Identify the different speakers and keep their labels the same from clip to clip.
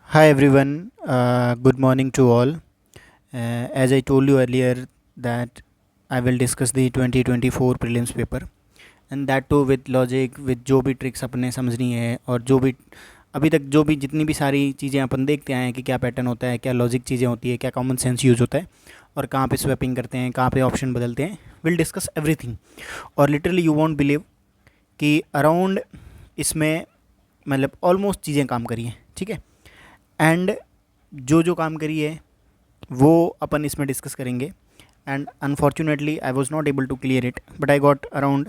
Speaker 1: Hi everyone, good morning to all. As I told you earlier that I will discuss the 2024 prelims paper and that too with logic, with जो भी tricks अपने समझनी है और जो भी अभी तक जो भी जितनी भी सारी चीज़ें अपन देखते आए हैं कि क्या पैटर्न होता है, क्या लॉजिक चीज़ें होती है, क्या कॉमन सेंस यूज़ होता है और कहाँ पे स्वैपिंग करते हैं, कहाँ पे ऑप्शन बदलते हैं, विल डिस्कस एवरीथिंग। और लिटरली यू वॉन्ट बिलीव कि अराउंड इसमें मतलब ऑलमोस्ट चीज़ें काम करी हैं, ठीक है। एंड जो जो काम करी है वो अपन इसमें डिस्कस करेंगे। And unfortunately I was not able to clear it but I got around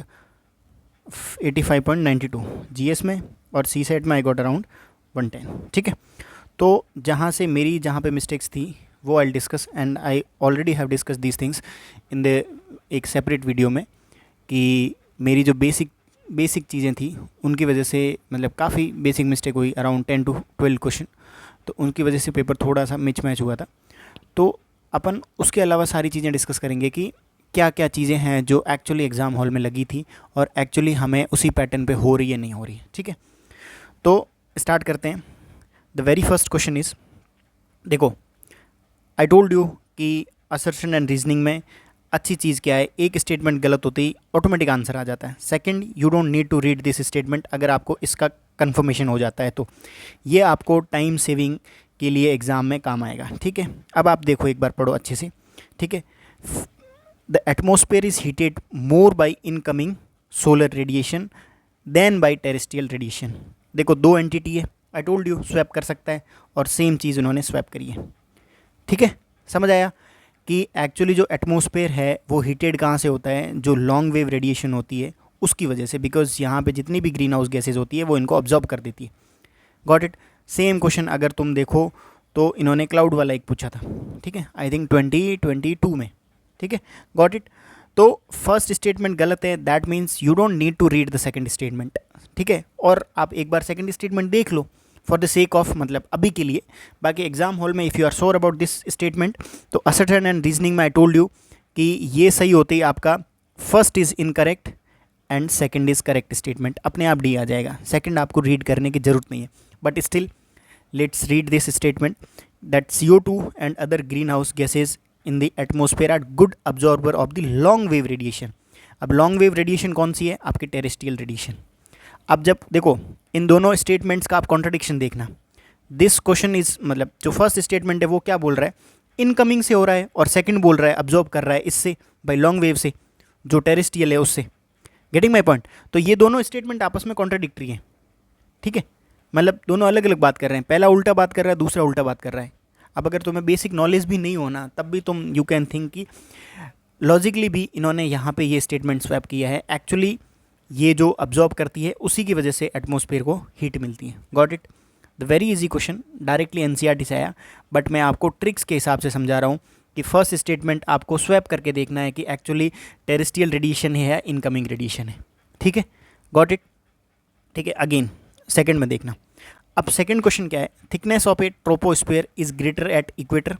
Speaker 1: 85.92 GS में और सी सेट में आई गॉट अराउंड 110, ठीक है। तो जहाँ पे मिस्टेक्स थी वो I discuss and I already have discuss these things in the एक सेपरेट वीडियो में कि मेरी जो बेसिक चीज़ें थी उनकी वजह से मतलब काफ़ी बेसिक मिस्टेक हुई, अराउंड 10 to 12 क्वेश्चन, तो उनकी वजह से पेपर थोड़ा सा मिच मैच हुआ था। तो अपन उसके अलावा सारी चीज़ें डिस्कस करेंगे कि क्या क्या चीज़ें हैं जो एक्चुअली एग्ज़ाम हॉल में लगी थी और एक्चुअली हमें उसी पैटर्न पे हो रही है नहीं हो रही है, ठीक है। तो स्टार्ट करते हैं। The very first question is, देखो आई टोल्ड यू कि असर्शन एंड रीजनिंग में अच्छी चीज़ क्या है, एक स्टेटमेंट गलत होती ही ऑटोमेटिक आंसर आ जाता है। Second, you don't need to read this statement अगर आपको इसका कंफर्मेशन हो जाता है तो ये आपको टाइम सेविंग के लिए एग्ज़ाम में काम आएगा, ठीक है। अब आप देखो एक बार पढ़ो अच्छे से, ठीक है। The atmosphere is heated more by incoming solar radiation than by terrestrial radiation. देखो दो एंटिटी है, आई टोल्ड यू स्वैप कर सकता है और सेम चीज़ उन्होंने स्वैप करी है, ठीक है। समझ आया कि एक्चुअली जो एटमॉस्फेयर है वो हीटेड कहाँ से होता है, जो लॉन्ग वेव रेडिएशन होती है उसकी वजह से, बिकॉज यहाँ पे जितनी भी ग्रीन हाउस गैसेज होती है वो इनको ऑब्जॉर्ब कर देती है। Got it. सेम क्वेश्चन अगर तुम देखो तो इन्होंने क्लाउड वाला एक पूछा था, ठीक है, आई थिंक 2022 में, ठीक है। Got it. तो फर्स्ट स्टेटमेंट गलत है, that means you don't need to read the second statement, ठीक है। और आप एक बार सेकंड स्टेटमेंट देख लो फॉर द सेक ऑफ मतलब अभी के लिए। बाकी एग्जाम हॉल में if you are sure about this statement तो असर्शन एंड रीजनिंग में आई टोल्ड यू कि ये सही होते ही आपका first is incorrect and second is correct statement अपने आप डी आ जाएगा। सेकंड आपको रीड करने की ज़रूरत नहीं है, but still let's read this statement that CO2 and other greenhouse gases in the atmosphere are good absorber of the long wave radiation. अब लॉन्ग वेव रेडिएशन कौन सी है, आपकी टेरेस्ट्रियल रेडिएशन। अब जब देखो इन दोनों स्टेटमेंट्स का आप कॉन्ट्रडिक्शन देखना, दिस क्वेश्चन इज मतलब जो फर्स्ट स्टेटमेंट है वो क्या बोल रहा है, इनकमिंग से हो रहा है, और सेकंड बोल रहा है अब्जॉर्ब कर रहा है इससे बाय लॉन्ग वेव से, जो टेरेस्ट्रियल है उससे। Getting my point. तो ये दोनों स्टेटमेंट आपस में कॉन्ट्रडिक्टरी हैं, ठीक है। मतलब दोनों अलग अलग बात कर रहे हैं, पहला उल्टा बात कर रहा है, दूसरा उल्टा बात कर रहा है। अब अगर तुम्हें बेसिक नॉलेज भी नहीं होना तब भी तुम यू कैन थिंक कि लॉजिकली भी इन्होंने यहाँ पे ये स्टेटमेंट स्वैप किया है, एक्चुअली ये जो अब्जॉर्ब करती है उसी की वजह से एटमॉस्फेयर को हीट मिलती है। Got it. The very easy question, directly NCERT से आया, बट मैं आपको ट्रिक्स के हिसाब से समझा रहा हूँ कि फर्स्ट स्टेटमेंट आपको स्वैप करके देखना है कि एक्चुअली टेरेस्ट्रियल रेडिएशन है या इनकमिंग रेडिएशन है, ठीक है। गॉट इट, ठीक है। अगेन सेकंड में देखना। अब सेकंड क्वेश्चन क्या है, thickness of a troposphere is greater at equator,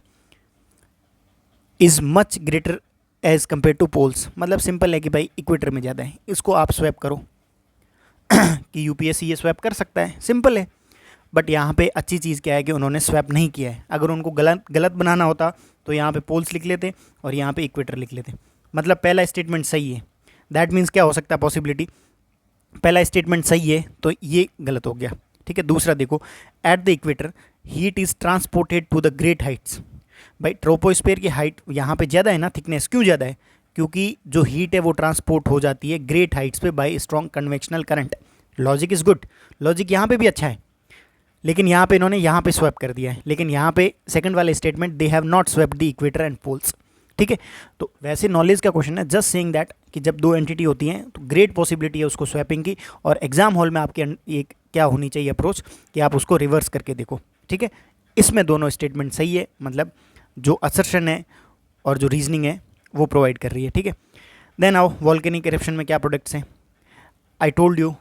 Speaker 1: is much greater as compare to poles. मतलब सिंपल है कि भाई इक्वेटर में ज़्यादा है, इसको आप स्वैप करो कि यूपीएससी ये स्वैप कर सकता है, सिंपल है। बट यहाँ पे अच्छी चीज़ क्या है कि उन्होंने स्वैप नहीं किया है। अगर उनको गलत बनाना होता तो यहाँ पे पोल्स लिख लेते और यहाँ पे इक्वेटर लिख लेते। मतलब पहला स्टेटमेंट सही है, दैट मीन्स क्या हो सकता है पॉसिबिलिटी, पहला स्टेटमेंट सही है तो ये गलत हो गया, ठीक है। दूसरा देखो, at the equator heat is transported to the great heights. भाई ट्रोपोस्फेयर की हाइट यहाँ पे ज़्यादा है ना, थिकनेस क्यों ज़्यादा है, क्योंकि जो हीट है वो ट्रांसपोर्ट हो जाती है ग्रेट हाइट्स पे bye strong convectional current. Logic is good, logic यहाँ पे भी अच्छा है, लेकिन यहाँ पे इन्होंने यहाँ पे स्वैप कर दिया है। लेकिन यहाँ पे सेकंड वाले statement they have not swapped the equator and poles, ठीक है। तो वैसे नॉलेज का क्वेश्चन है, जस्ट सेइंग दैट कि जब दो एंटिटी होती हैं तो ग्रेट पॉसिबिलिटी है उसको स्वैपिंग की, और एग्जाम हॉल में आपके एक क्या होनी चाहिए अप्रोच कि आप उसको रिवर्स करके देखो, ठीक है। इसमें दोनों स्टेटमेंट सही है, मतलब जो असर्शन है और जो रीजनिंग है वो प्रोवाइड कर रही है, ठीक है। देन आओ वॉल्केनिक इरप्शन में क्या प्रोडक्ट्स हैं। आई टोल्ड यू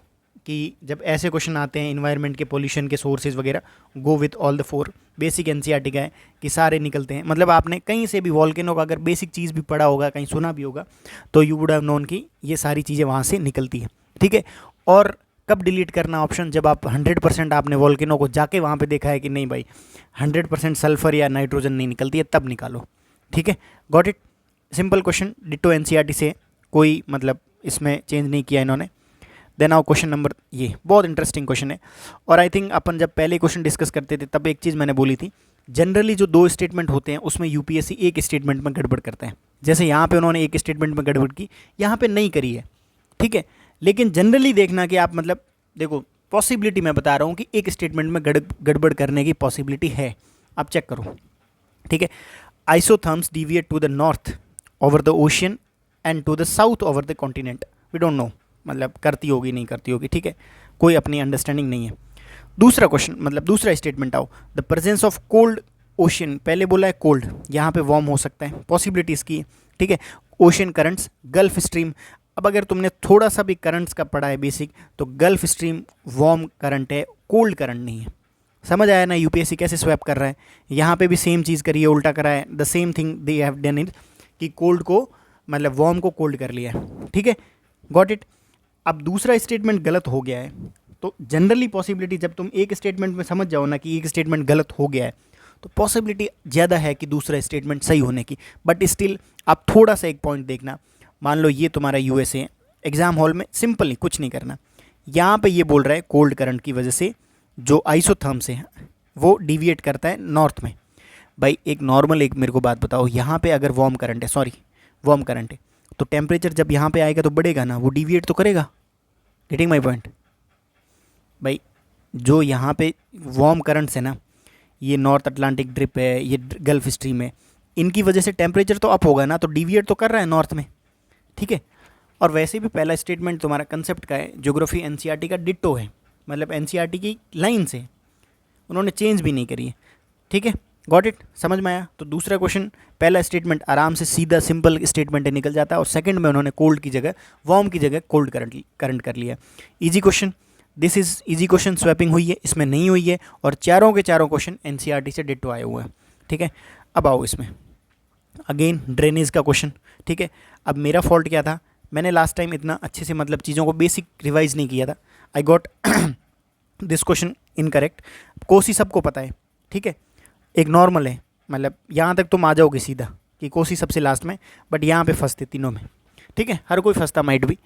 Speaker 1: कि जब ऐसे क्वेश्चन आते हैं इन्वायरमेंट के, पोल्यूशन के सोर्सेज वगैरह, go with all the four. Basic NCERT का है कि सारे निकलते हैं, मतलब आपने कहीं से भी वॉल्केनो का अगर बेसिक चीज़ भी पढ़ा होगा, कहीं सुना भी होगा, तो यू वुड हैव नोन कि ये सारी चीज़ें वहाँ से निकलती हैं, ठीक है। और कब डिलीट करना ऑप्शन, जब आप 100% आपने वोल्केनो को जाके वहाँ पे देखा है कि नहीं भाई 100% सल्फर या नाइट्रोजन नहीं निकलती है, तब निकालो। ठीक है, got it. Simple question, ditto NCERT से, कोई मतलब इसमें चेंज नहीं किया इन्होंने। देन आओ क्वेश्चन नंबर, ये बहुत इंटरेस्टिंग क्वेश्चन है। और आई थिंक अपन जब पहले क्वेश्चन डिस्कस करते थे तब एक चीज़ मैंने बोली थी, जनरली जो 2 स्टेटमेंट होते हैं उसमें यूपीएससी एक स्टेटमेंट में गड़बड़ करता है। जैसे यहाँ पे उन्होंने एक स्टेटमेंट में गड़बड़ की, यहाँ पे नहीं करी है। ठीक है, लेकिन जनरली देखना कि आप मतलब देखो, पॉसिबिलिटी मैं बता रहा हूँ कि एक स्टेटमेंट में गड़बड़ करने की पॉसिबिलिटी है, आप चेक करो। ठीक है, isotherms deviate to the north over the ocean and to the south over the continent. We don't know, मतलब करती होगी नहीं करती होगी। ठीक है, कोई अपनी अंडरस्टैंडिंग नहीं है। दूसरा क्वेश्चन, मतलब दूसरा स्टेटमेंट आओ, the presence of cold ocean, पहले बोला है कोल्ड, यहाँ पे वार्म हो सकता है, पॉसिबिलिटी इसकी। ठीक है, ओशियन करंट्स, गल्फ स्ट्रीम। अब अगर तुमने थोड़ा सा भी करंट्स का पढ़ा है बेसिक, तो गल्फ स्ट्रीम वार्म करंट है, कोल्ड करंट नहीं है। समझ आया ना यूपीएससी कैसे स्वैप कर रहा है। यहाँ पे भी सेम चीज़ करी है, उल्टा करा है, the same thing they have done it, कि कोल्ड को मतलब वार्म को कोल्ड कर लिया है। ठीक है, गॉट इट। अब दूसरा स्टेटमेंट गलत हो गया है, तो जनरली पॉसिबिलिटी, जब तुम एक स्टेटमेंट में समझ जाओ ना कि एक स्टेटमेंट गलत हो गया है, तो पॉसिबिलिटी ज़्यादा है कि दूसरा स्टेटमेंट सही होने की। बट स्टिल आप थोड़ा सा एक पॉइंट देखना, मान लो ये तुम्हारा यूएसए है, एग्जाम हॉल में सिंपल ही कुछ नहीं करना, यहाँ पे ये बोल रहा है कोल्ड करंट की वजह से जो आइसोथर्म्स है वो डिविएट करता है नॉर्थ में। भाई एक नॉर्मल, एक मेरे को बात बताओ, यहाँ पे अगर वार्म करंट है, सॉरी वार्म करंट है, तो टेम्परेचर जब यहाँ पे आएगा तो बढ़ेगा ना, वो डिविएट तो करेगा। गेटिंग माई पॉइंट भाई, जो यहाँ पे वार्म करंट्स है ना, ये नॉर्थ अटलांटिक ड्रिप है, ये गल्फ स्ट्रीम है, इनकी वजह से टेम्परेचर तो अप होगा ना, तो डिविएट तो कर रहा है नॉर्थ में। ठीक है, और वैसे भी पहला स्टेटमेंट तुम्हारा कंसेप्ट का है, ज्योग्राफी एनसीईआरटी का डिट्टो है, मतलब एनसीईआरटी की लाइन से उन्होंने चेंज भी नहीं करी है। ठीक है, गॉट इट, समझ में आया। तो दूसरा क्वेश्चन, पहला स्टेटमेंट आराम से सीधा सिंपल स्टेटमेंट है, निकल जाता है, और सेकंड में उन्होंने कोल्ड की जगह, वार्म की जगह कोल्ड करंट कर लिया। Easy question, this is easy question, swapping हुई है, इसमें नहीं हुई है, और चारों के चारों क्वेश्चन एनसीईआरटी से डिट्टो आए हुए हैं। ठीक है, अब आओ इसमें अगेन ड्रेनेज का क्वेश्चन। ठीक है, अब मेरा फॉल्ट क्या था, मैंने लास्ट टाइम इतना अच्छे से मतलब चीज़ों को बेसिक रिवाइज नहीं किया था। I got this question incorrect. Kosi सबको पता है, ठीक है, एक नॉर्मल है, मतलब यहाँ तक तुम आ जाओगे सीधा कि कोसी सबसे लास्ट में, बट यहाँ पे फंसते तीनों में। ठीक है, हर कोई फंसता माइट भी,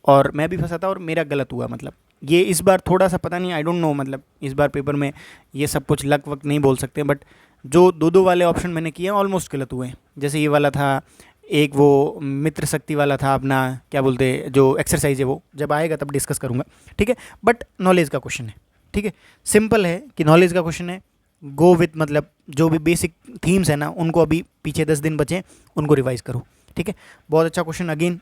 Speaker 1: और मैं भी फंसा था, और मेरा गलत हुआ। मतलब ये इस बार थोड़ा सा पता नहीं, आई डोंट नो, मतलब इस बार पेपर में ये सब कुछ लक वक नहीं बोल सकते, बट जो दो वाले ऑप्शन मैंने किए ऑलमोस्ट गलत हुए हैं। जैसे ये वाला था, एक वो मित्र शक्ति वाला था अपना, क्या बोलते हैं जो एक्सरसाइज है, वो जब आएगा तब डिस्कस करूँगा। ठीक है, बट नॉलेज का क्वेश्चन है। ठीक है, सिंपल है कि नॉलेज का क्वेश्चन है, गो विथ, मतलब जो भी बेसिक थीम्स है ना, उनको अभी पीछे 10 दिन बचे, उनको रिवाइज करो। ठीक है, बहुत अच्छा क्वेश्चन। अगेन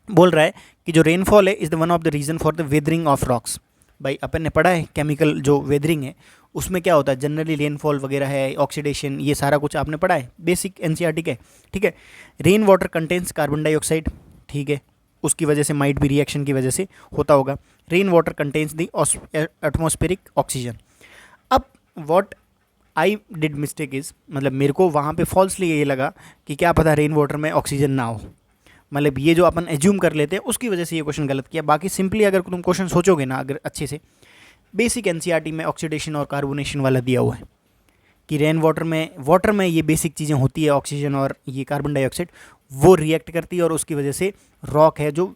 Speaker 1: बोल रहा है कि जो रेनफॉल है is the one of the reason for the weathering of rocks. भाई अपन ने पढ़ा है केमिकल जो वेदरिंग है उसमें क्या होता है, जनरली रेनफॉल वगैरह है, ऑक्सीडेशन, ये सारा कुछ आपने पढ़ा है बेसिक एनसीईआरटी के। ठीक है, rain water contains carbon dioxide, ठीक है, उसकी वजह से माइट भी रिएक्शन की वजह से होता होगा। Rain water contains the atmospheric oxygen. अब what I did mistake is, मतलब मेरे को वहाँ पे फॉल्सली ये लगा कि क्या पता रेन वाटर में ऑक्सीजन ना हो, मतलब ये जो अपन एज्यूम कर लेते हैं उसकी वजह से ये क्वेश्चन गलत किया। बाकी सिंपली अगर तुम क्वेश्चन सोचोगे ना अगर अच्छे से, बेसिक एनसीईआरटी में ऑक्सीडेशन और कार्बोनेशन वाला दिया हुआ है कि रेन वाटर में ये बेसिक चीज़ें होती है, ऑक्सीजन और ये कार्बन डाइऑक्साइड, वो रिएक्ट करती है और उसकी वजह से रॉक है जो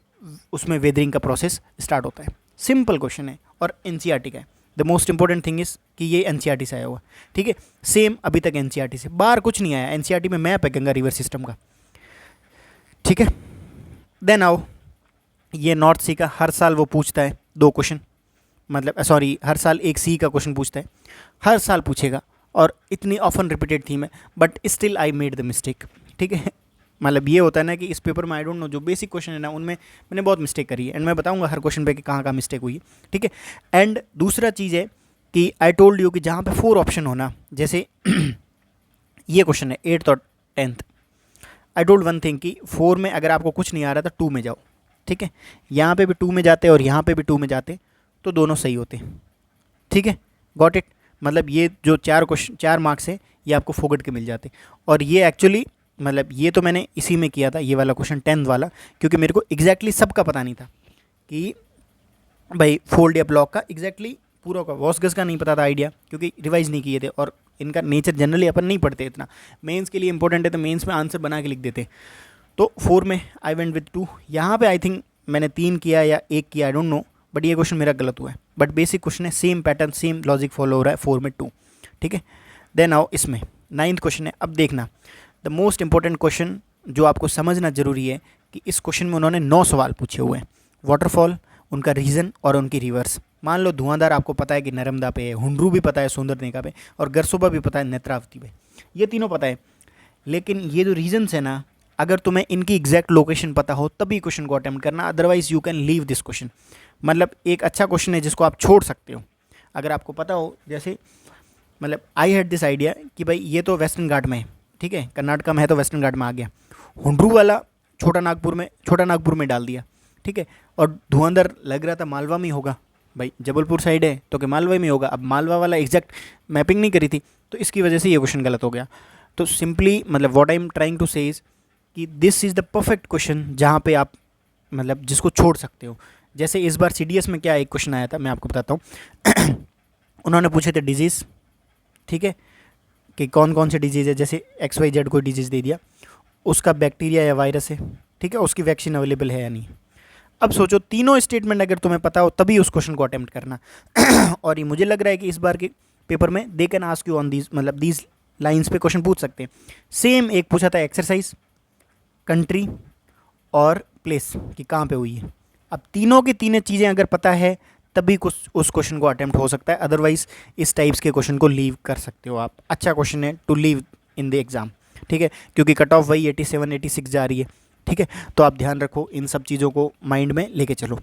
Speaker 1: उसमें वेदरिंग का प्रोसेस स्टार्ट होता है। सिंपल क्वेश्चन है और एनसीईआरटी का है। The most important thing is कि ये एनसीईआरटी से आया हुआ। ठीक है, सेम अभी तक एनसीईआरटी से बाहर कुछ नहीं आया। एनसीईआरटी में मैप है गंगा रिवर सिस्टम का। ठीक है, देन आओ, ये नॉर्थ सी का हर साल वो पूछता है 2 क्वेश्चन, मतलब सॉरी हर साल एक सी का क्वेश्चन पूछता है, हर साल पूछेगा, और इतनी ऑफन रिपीटेड थीम है, but still I made the mistake. ठीक है, मतलब ये होता है ना कि इस पेपर में आई डोंट नो जो बेसिक क्वेश्चन है ना उनमें मैंने बहुत मिस्टेक करी है, एंड मैं बताऊंगा हर क्वेश्चन पे कि कहाँ कहाँ मिस्टेक हुई है। ठीक है, एंड दूसरा चीज़ है कि आई टोल्ड यू कि जहाँ पे 4 ऑप्शन होना, जैसे ये क्वेश्चन है 8th और 10th, I told one thing कि 4 में अगर आपको कुछ नहीं आ रहा था 2 में जाओ। ठीक है, यहाँ पे भी 2 में जाते और यहाँ पे भी 2 में जाते तो दोनों सही होते। ठीक है, गॉट इट, मतलब ये जो 4 मार्क्स है ये आपको फोगट के मिल जाते। और ये एक्चुअली मतलब ये तो मैंने इसी में किया था, ये वाला क्वेश्चन 10th वाला, क्योंकि मेरे को एग्जैक्टली सबका पता नहीं था कि भाई फोल्ड या ब्लॉक का एग्जैक्टली पूरा का वॉस्गस का नहीं पता था आइडिया, क्योंकि रिवाइज नहीं किए थे और इनका नेचर जनरली अपन नहीं पढ़ते इतना। मेंस के लिए इंपॉर्टेंट है तो मेंस में आंसर बना के लिख देते। तो 4 में आई वेंट विद 2। यहाँ पे आई थिंक मैंने 3 किया या 1 किया, आई डोंट नो, बट ये क्वेश्चन मेरा गलत हुआ है। बट बेसिक क्वेश्चन है, same pattern same logic follow हो रहा है, 4 में 2। ठीक है, देन आओ इसमें 9th क्वेश्चन है। अब देखना द मोस्ट इंपॉर्टेंट क्वेश्चन जो आपको समझना जरूरी है कि इस क्वेश्चन में उन्होंने 9 सवाल पूछे हुए हैं। वाटरफॉल, उनका रीज़न और उनकी रिवर्स। मान लो धुआंधार आपको पता है कि नर्मदा पे है, हुंडरू भी पता है सुंदरनेगा पे, और गरसोबा भी पता है नेत्रावती पे, ये तीनों पता है। लेकिन ये जो रीजन्स है ना, अगर तुम्हें इनकी एग्जैक्ट लोकेशन पता हो तभी क्वेश्चन को अटेम्प्ट करना, otherwise you can leave this question. मतलब एक अच्छा क्वेश्चन है जिसको आप छोड़ सकते हो अगर आपको पता हो। जैसे मतलब आई हैड दिस आइडिया कि भाई ये तो वेस्टर्न घाट में है, ठीक है, कर्नाटका में है तो वेस्टर्न घाट में आ गया। हुंडरू वाला छोटा नागपुर में डाल दिया, ठीक है, और धुआंधार लग रहा था मालवा में होगा, भाई जबलपुर साइड है तो कि मालवा में होगा। अब मालवा वाला एग्जैक्ट मैपिंग नहीं करी थी, तो इसकी वजह से ये क्वेश्चन गलत हो गया। तो सिंपली मतलब what I am trying to say is कि this is the perfect question जहाँ पे आप मतलब जिसको छोड़ सकते हो। जैसे इस बार CDS में क्या एक क्वेश्चन आया था, मैं आपको बताता हूँ। उन्होंने पूछे थे डिजीज़, ठीक है, कि कौन कौन से डिजीज़ है, जैसे XYZ कोई डिजीज़ दे दिया, उसका बैक्टीरिया या वायरस है, ठीक है, उसकी वैक्सीन अवेलेबल है या नहीं। अब सोचो तीनों स्टेटमेंट अगर तुम्हें पता हो तभी उस क्वेश्चन को अटेम्प्ट करना। और ये मुझे लग रहा है कि इस बार के पेपर में they can ask you on these, मतलब दीज लाइन्स पे क्वेश्चन पूछ सकते हैं। सेम एक पूछा था एक्सरसाइज, कंट्री और प्लेस कि कहाँ पे हुई है। अब तीनों की तीनों चीज़ें अगर पता है तभी कुछ उस क्वेश्चन को अटेम्प्ट हो सकता है, अदरवाइज इस टाइप्स के क्वेश्चन को लीव कर सकते हो आप। अच्छा क्वेश्चन है to leave in the exam, ठीक है, क्योंकि कट ऑफ वही 87 86 जा रही है, ठीक है। तो आप ध्यान रखो, इन सब चीज़ों को माइंड में लेके चलो।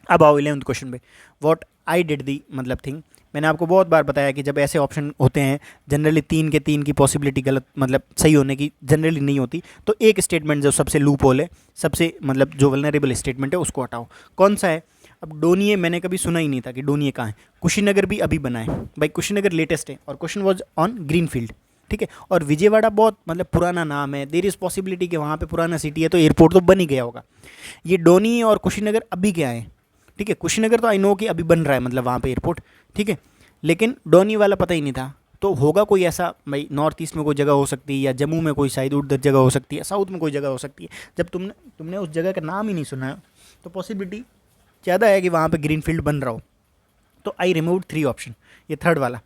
Speaker 1: अब आओ 11th क्वेश्चन पे, व्हाट आई डिड दी मतलब थिंग। मैंने आपको बहुत बार बताया कि जब ऐसे ऑप्शन होते हैं जनरली 3 के 3 की पॉसिबिलिटी गलत मतलब सही होने की जनरली नहीं होती, तो एक स्टेटमेंट जो सबसे लूप होल है, सबसे मतलब जो वल्नरेबल स्टेटमेंट है उसको हटाओ। कौन सा है? अब डोनिये मैंने कभी सुना ही नहीं था कि डोनिये कहाँ है। कुशीनगर भी अभी बना है भाई, कुशीनगर लेटेस्ट है और क्वेश्चन वॉज ऑन ग्रीनफील्ड, ठीक है। और विजयवाड़ा बहुत मतलब पुराना नाम है, देर इज़ पॉसिबिलिटी कि वहाँ पे पुराना सिटी है तो एयरपोर्ट तो बन ही गया होगा। ये डोनी और कुशीनगर अभी क्या है, ठीक है। कुशीनगर तो आई नो कि अभी बन रहा है मतलब वहाँ पे एयरपोर्ट, ठीक है, लेकिन डोनी वाला पता ही नहीं था। तो होगा कोई ऐसा भाई, नॉर्थ ईस्ट में कोई जगह हो सकती है, या जम्मू में कोई शायद उधर जगह हो सकती है, साउथ में कोई जगह हो सकती है। जब तुमने उस जगह का नाम ही नहीं सुना है तो पॉसिबिलिटी ज़्यादा है कि वहाँ पे ग्रीनफील्ड बन रहा हो। तो आई रिमूव 3 ऑप्शन, ये थर्ड वाला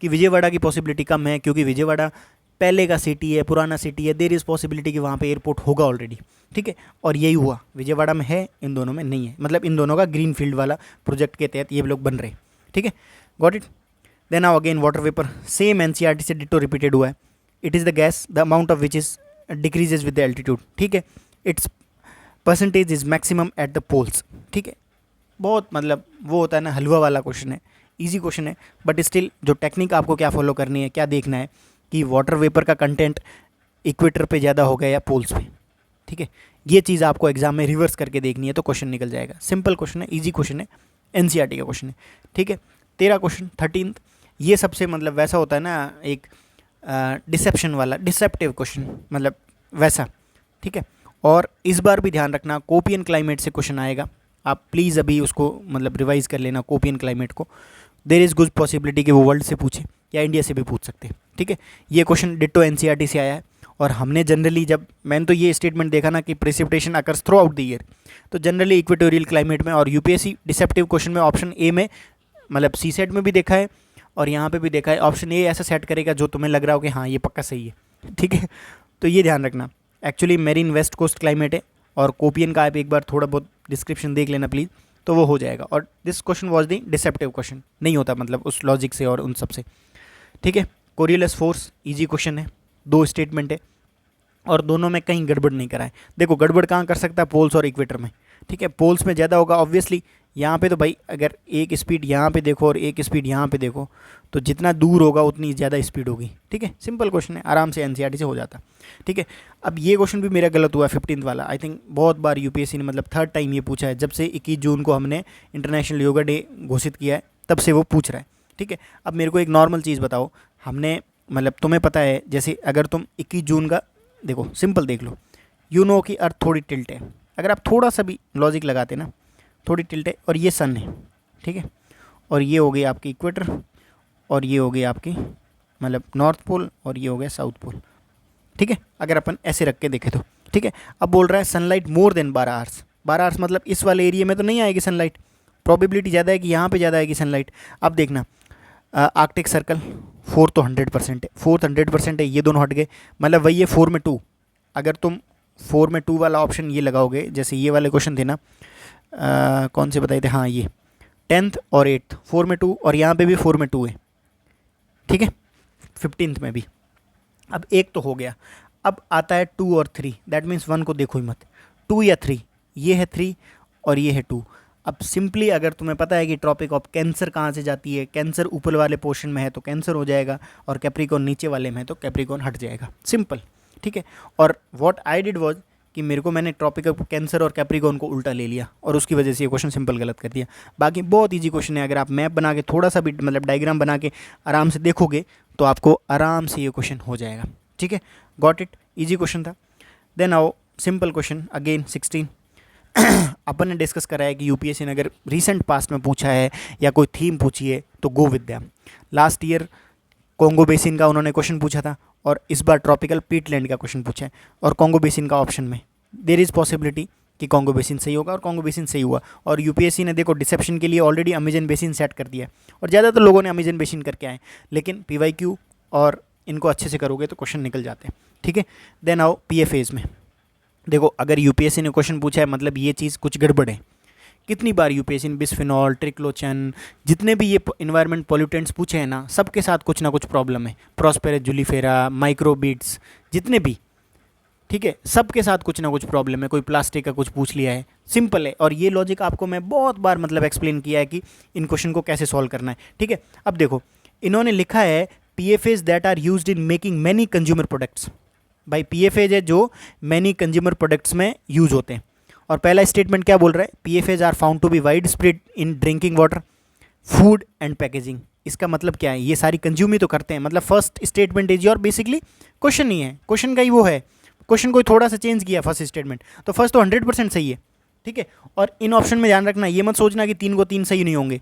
Speaker 1: कि विजयवाड़ा की पॉसिबिलिटी कम है, क्योंकि विजयवाड़ा पहले का सिटी है, पुराना सिटी है, देर इज़ पॉसिबिलिटी कि वहाँ पे एयरपोर्ट होगा ऑलरेडी, ठीक है। और यही हुआ, विजयवाड़ा में है, इन दोनों में नहीं है, मतलब इन दोनों का ग्रीन फील्ड वाला प्रोजेक्ट के तहत ये लोग बन रहे, ठीक है, गॉट इट। देन आओ again water vapour, same NCERT से डिटो रिपीटेड हुआ है। It is the gas the amount of which is decreases with the altitude, ठीक है। It's percentage is maximum at the poles, ठीक है। बहुत मतलब वो होता है ना, हलवा वाला क्वेश्चन है, इजी क्वेश्चन है, बट स्टिल जो टेक्निक आपको क्या फॉलो करनी है, क्या देखना है कि वाटर वेपर का कंटेंट इक्वेटर पे ज़्यादा हो गया या पोल्स पे, ठीक है। ये चीज़ आपको एग्जाम में रिवर्स करके देखनी है तो क्वेश्चन निकल जाएगा। सिंपल क्वेश्चन है, इजी क्वेश्चन है, NCERT का क्वेश्चन है, ठीक है। 13 क्वेश्चन 13th, ये सबसे मतलब वैसा होता है ना, एक डिसेप्शन वाला, डिसेप्टिव क्वेश्चन मतलब वैसा, ठीक है। और इस बार भी ध्यान रखना कोपियन क्लाइमेट से क्वेश्चन आएगा, आप प्लीज़ अभी उसको मतलब रिवाइज़ कर लेना कोपियन क्लाइमेट को। देर इज़ गुड पॉसिबिलिटी कि वो वर्ल्ड से पूछे या इंडिया से भी पूछ सकते हैं, ठीक है। ये क्वेश्चन डिट्टो NCERT से आया है। और हमने जनरली जब मैंने तो ये स्टेटमेंट देखा ना कि precipitation occurs through out the year, तो जनरली इक्वेटोरियल क्लाइमेट में और UPSC डिसेप्टिव क्वेश्चन में ऑप्शन ए में मतलब CSET में भी देखा है और यहाँ पे भी देखा है, ऑप्शन ए ऐसा सेट करेगा जो तुम्हें लग रहा हो कि हाँ ये पक्का सही है, ठीक है। तो ये ध्यान रखना, actually marine west coast climate है और कोपियन का आप एक बार थोड़ा बहुत डिस्क्रिप्शन देख लेना प्लीज़, तो वो हो जाएगा। और this question was the deceptive question, नहीं होता मतलब उस लॉजिक से और उन सब से, ठीक है। कोरियोलस फोर्स इजी क्वेश्चन है, 2 स्टेटमेंट है और दोनों में कहीं गड़बड़ नहीं कराए। देखो गड़बड़ कहाँ कर सकता है, पोल्स और इक्वेटर में, ठीक है। पोल्स में ज़्यादा होगा ऑब्वियसली, यहाँ पे तो भाई अगर एक स्पीड यहाँ पे देखो और एक स्पीड यहाँ पे देखो तो जितना दूर होगा उतनी ज़्यादा स्पीड होगी, ठीक है। सिंपल क्वेश्चन है, आराम से NCERT से हो जाता, ठीक है। अब ये क्वेश्चन भी मेरा गलत हुआ 15th वाला, आई थिंक बहुत बार UPSC ने मतलब 3rd टाइम ये पूछा है, जब से 21 जून को हमने इंटरनेशनल योगा डे घोषित किया है तब से वो पूछ रहा है, ठीक है। अब मेरे को एक नॉर्मल चीज़ बताओ, हमने मतलब तुम्हें पता है जैसे अगर तुम 21 जून का देखो, सिंपल देख लो, यू नो कि अर्थ थोड़ी टिल्ट है, अगर आप थोड़ा सा भी लॉजिक लगाते ना थोड़ी टिल्ट है, और ये सन है, ठीक है, और ये हो गई आपकी इक्वेटर, और ये हो गई आपकी मतलब नॉर्थ पोल, और ये हो गया साउथ पोल, ठीक है, अगर अपन ऐसे रख के देखें तो, ठीक है। अब बोल रहा है sunlight more than 12 hours, 12 hours मतलब इस वाले एरिया में तो नहीं आएगी सनलाइट, प्रोबेबिलिटी ज़्यादा है कि यहाँ पे ज़्यादा आएगी सनलाइट। अब देखना आर्कटिक सर्कल 4 तो 100% है, 4 100% है, ये दोनों हट गए, मतलब वही है 4 में 2, अगर तुम 4 में 2 वाला ऑप्शन ये लगाओगे, जैसे ये वाले क्वेश्चन थे ना, कौन से बताए थे, हाँ ये 10th और 8th 4 में 2, और यहाँ पे भी 4 में 2 है, ठीक है, 15th में भी। अब एक तो हो गया, अब आता है 2 और 3, दैट मीन्स 1 को देखो ही मत, 2 या 3, ये है 3 और ये है 2। अब सिंपली अगर तुम्हें पता है कि ट्रॉपिक ऑफ कैंसर कहाँ से जाती है, कैंसर ऊपर वाले पोर्शन में है तो कैंसर हो जाएगा, और कैप्रिकॉर्न नीचे वाले में है तो कैप्रिकॉर्न हट जाएगा, सिंपल, ठीक है। और व्हाट आई डिड वाज कि मेरे को मैंने ट्रॉपिक ऑफ कैंसर और कैप्रिकॉर्न को उल्टा ले लिया, और उसकी वजह से ये क्वेश्चन सिंपल गलत कर दिया। बाकी बहुत ईजी क्वेश्चन है, अगर आप मैप बना के थोड़ा सा भी मतलब डायग्राम बना के आराम से देखोगे तो आपको आराम से ये क्वेश्चन हो जाएगा, ठीक है। गॉट इट, ईजी क्वेश्चन था। देन आओ सिंपल क्वेश्चन अगेन 16। अपन ने डिस्कस करा है कि यूपीएससी ने अगर रिसेंट पास्ट में पूछा है या कोई थीम पूछी है तो go with them. Last year Congo basin का उन्होंने क्वेश्चन पूछा था, और इस बार ट्रॉपिकल पीटलैंड का क्वेश्चन पूछा है, और कॉन्गो बेसिन का ऑप्शन में देयर इज़ पॉसिबिलिटी कि कॉन्गो बेसिन सही होगा, और कॉन्गो बेसिन सही हुआ। और यूपीएससी ने देखो डिसेप्शन के लिए ऑलरेडी अमेजन बेसिन सेट कर दिया है, और ज़्यादातर लोगों ने अमेजन बेसिन करके आए, लेकिन पीवाईक्यू और इनको अच्छे से करोगे तो क्वेश्चन निकल जाते हैं, ठीक है। देन आओ पीएफएज में, देखो अगर यूपीएससी ने क्वेश्चन पूछा है मतलब ये चीज़ कुछ गड़बड़ है। कितनी बार यूपीएससी ने बिस्फिनॉल, ट्रिक्लोचन, जितने भी ये इन्वायरमेंट पोल्यूटेंट्स पूछे हैं ना, सबके साथ कुछ ना कुछ प्रॉब्लम है। प्रॉस्पेरस जुलिफेरा, माइक्रोबीट्स, जितने भी, ठीक है, सबके साथ कुछ ना कुछ प्रॉब्लम है। कोई प्लास्टिक का कुछ पूछ लिया है, सिंपल है। और ये लॉजिक आपको मैं बहुत बार मतलब एक्सप्लेन किया है कि इन क्वेश्चन को कैसे सॉल्व करना है, ठीक है। अब देखो इन्होंने लिखा है PFAS that are used in making many consumer products. भाई पीएफएज है जो मैनी कंज्यूमर प्रोडक्ट्स में यूज होते हैं। और पहला स्टेटमेंट क्या बोल रहा है, PFAS are found to be wide spread in drinking water, food and packaging. इसका मतलब क्या है, ये सारी कंज्यूम ही तो करते हैं। मतलब first statement is your basically question नहीं है, क्वेश्चन का ही वो है, क्वेश्चन को थोड़ा सा चेंज किया फर्स्ट स्टेटमेंट, तो फर्स्ट तो 100% सही है, ठीक है। और इन ऑप्शन में ध्यान रखना, ये मत सोचना कि 3 को 3 सही नहीं होंगे,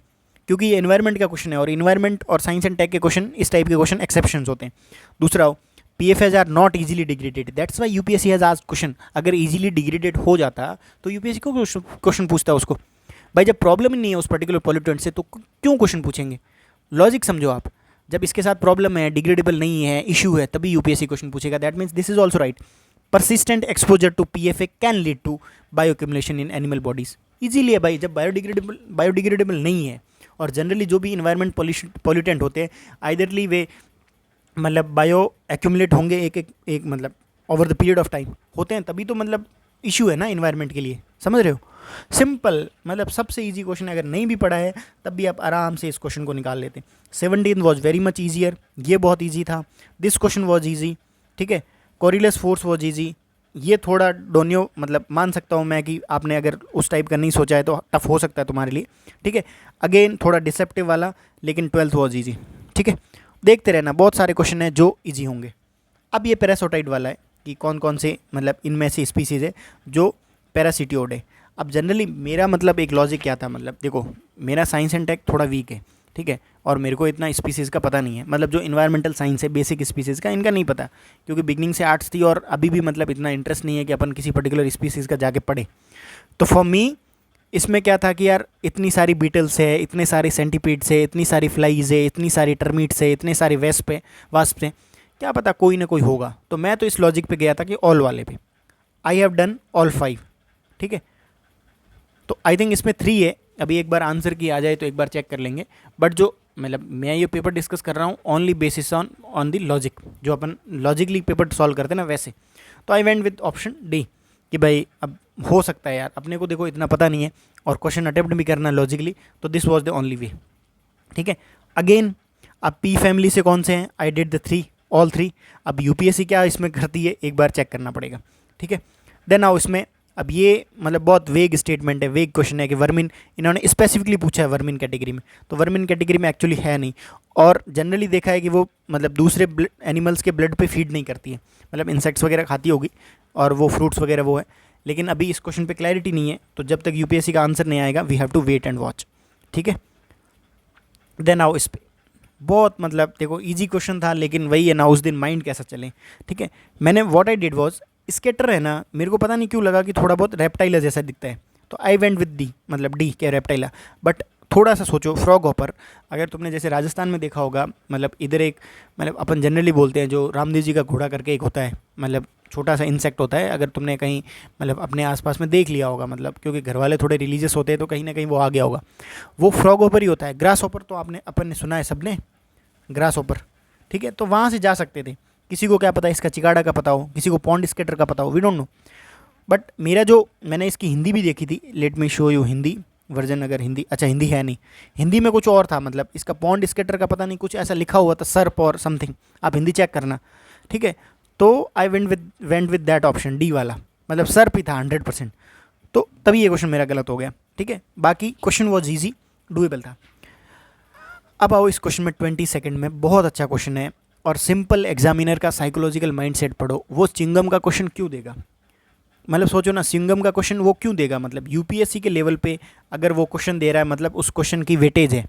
Speaker 1: क्योंकि ये एनवायरनमेंट का क्वेश्चन है, और इन्वायरमेंट और साइंस एंड टेक के क्वेश्चन, इस टाइप के क्वेश्चन एक्सेप्शंस होते हैं। दूसरा हो PFAS are not easily degraded, that's why UPSC has asked question. अगर इजीली डिग्रेडेड हो जाता तो यूपीएससी को क्वेश्चन पूछता है उसको। भाई जब प्रॉब्लम ही नहीं है उस पर्टिकुलर पॉल्यूटेंट से तो क्यों क्वेश्चन पूछेंगे। लॉजिक समझो आप, जब इसके साथ प्रॉब्लम है, डिग्रेडेबल नहीं है, इशू है, तभी यूपीएससी क्वेश्चन पूछेगा। That means this is also right. persistent exposure to PFA can lead to bioaccumulation in animal bodies। Easily है भाई, जब बायोडिग्रेडेबल नहीं है, और जनरली जो भी इन्वायरमेंट पॉल्यूटेंट होते हैं आइदरली वे मतलब बायो एक्यूमुलेट होंगे एक मतलब over the period of time होते हैं, तभी तो मतलब इशू है ना इन्वायरमेंट के लिए, समझ रहे हो। सिंपल, मतलब सबसे इजी क्वेश्चन है, अगर नहीं भी पढ़ा है तब भी आप आराम से इस क्वेश्चन को निकाल लेते हैं। 17 वॉज वेरी मच ईजियर, ये बहुत ईजी था। दिस क्वेश्चन वॉज ईजी, ठीक है। कोरिलेस फोर्स वॉज ईजी, ये थोड़ा डोनियो मतलब मान सकता हूँ मैं कि आपने अगर उस टाइप का नहीं सोचा है तो टफ हो सकता है तुम्हारे लिए, ठीक है। अगेन थोड़ा डिसेप्टिव वाला, लेकिन 12th वॉज ईजी, ठीक है। देखते रहना, बहुत सारे क्वेश्चन हैं जो ईजी होंगे। अब ये पैरासोटाइड वाला है कि कौन कौन से मतलब इनमें से स्पीसीज़ है जो पैरासिटियोड है। अब जनरली मेरा मतलब एक लॉजिक क्या था, मतलब देखो मेरा साइंस एंड टेक थोड़ा वीक है, ठीक है, और मेरे को इतना स्पीसीज़ का पता नहीं है, मतलब जो इन्वायरमेंटल साइंस है बेसिक स्पीसीज़ का इनका नहीं पता, क्योंकि बिगनिंग से आर्ट्स थी और अभी भी मतलब इतना इंटरेस्ट नहीं है कि अपन किसी पर्टिकुलर स्पीसीज़ का जाके पढ़े। तो फॉर मी इसमें क्या था कि यार इतनी सारी बीटल्स है, इतने सारे सेंटीपीड्स है, इतनी सारी फ्लाइज है, इतनी सारी टर्मीट्स है, इतने सारे वास्प है, क्या पता कोई ना कोई होगा। तो मैं तो इस लॉजिक पे गया था कि ऑल वाले पे। आई हैव डन ऑल 5, ठीक है। तो आई थिंक इसमें 3 है, अभी एक बार आंसर की आ जाए तो एक बार चेक कर लेंगे। बट जो मतलब मैं ये पेपर डिस्कस कर रहा हूँ only basis on the logic, जो अपन लॉजिकली पेपर सॉल्व करते हैं ना वैसे। तो आई वेंट विद ऑप्शन डी कि भाई अब हो सकता है यार, अपने को देखो इतना पता नहीं है और क्वेश्चन अटेम्प्ट भी करना लॉजिकली, तो this was the only way, ठीक है। अगेन अब पी फैमिली से कौन से हैं, आई डिड द 3 ऑल 3। अब यूपीएससी क्या इसमें करती है एक बार चेक करना पड़ेगा, ठीक है। देन आओ इसमें, अब ये मतलब बहुत वेग स्टेटमेंट है, वेग क्वेश्चन है कि वर्मिन, इन्होंने स्पेसिफिकली पूछा है वर्मिन कैटेगरी में, तो वर्मिन कैटेगरी में एक्चुअली है नहीं। और जनरली देखा है कि वो मतलब दूसरे एनिमल्स के ब्लड पे फीड नहीं करती है, मतलब इंसेक्ट्स वगैरह खाती होगी और वो फ्रूट्स वगैरह वो है, लेकिन अभी इस क्वेश्चन पे क्लैरिटी नहीं है, तो जब तक यूपीएससी का आंसर नहीं आएगा we have to wait and watch, ठीक है। देन आओ इस पे, बहुत मतलब देखो इजी क्वेश्चन था, लेकिन वही है ना उस दिन माइंड कैसा चले, ठीक है। मैंने what I did was, scatter है ना, मेरे को पता नहीं क्यों लगा कि थोड़ा बहुत रेप्टाइला जैसा दिखता है, तो आई वेंट विद डी, मतलब डी क्या रेप्टाइला। बट थोड़ा सा सोचो, फ्रॉग हॉपर, अगर तुमने जैसे राजस्थान में देखा होगा, मतलब इधर एक, मतलब अपन जनरली बोलते हैं जो रामदेव जी का घोड़ा करके एक होता है, मतलब छोटा सा इंसेक्ट होता है, अगर तुमने कहीं मतलब अपने आसपास में देख लिया होगा, मतलब क्योंकि घर वाले थोड़े रिलीजियस होते हैं तो कहीं ना कहीं वो आ गया होगा, वो फ्रॉग हॉपर ही होता है। ग्रास हॉपर तो आपने अपन ने सुना है सबने, ग्रास हॉपर, ठीक है। तो वहाँ से जा सकते थे, किसी को क्या पता इसका चिकाड़ा का पता हो, किसी को पॉन्ड स्केटर का पता हो, वी डोंट नो। बट मेरा जो, मैंने इसकी हिंदी भी देखी थी, let me show you Hindi version, अगर हिंदी, अच्छा हिंदी है नहीं, हिंदी में कुछ और था, मतलब इसका पॉन्ड स्केटर का पता नहीं, कुछ ऐसा लिखा हुआ था, सर्प और समथिंग, आप हिंदी चेक करना, ठीक है। तो आई went with that option D वाला, मतलब सर्प ही था 100%, तो तभी ये क्वेश्चन मेरा गलत हो गया, ठीक है। बाकी क्वेश्चन वॉज ईजी, डूएबल था। अब आओ इस क्वेश्चन में 20 सेकंड में, बहुत अच्छा क्वेश्चन है, और सिंपल एग्जामिनर का साइकोलॉजिकल माइंडसेट पढ़ो, वो चिंगम का क्वेश्चन क्यों देगा, मतलब सोचो ना, सिंगम का क्वेश्चन वो क्यों देगा, मतलब यूपीएससी के लेवल पे अगर वो क्वेश्चन दे रहा है, मतलब उस क्वेश्चन की वेटेज है,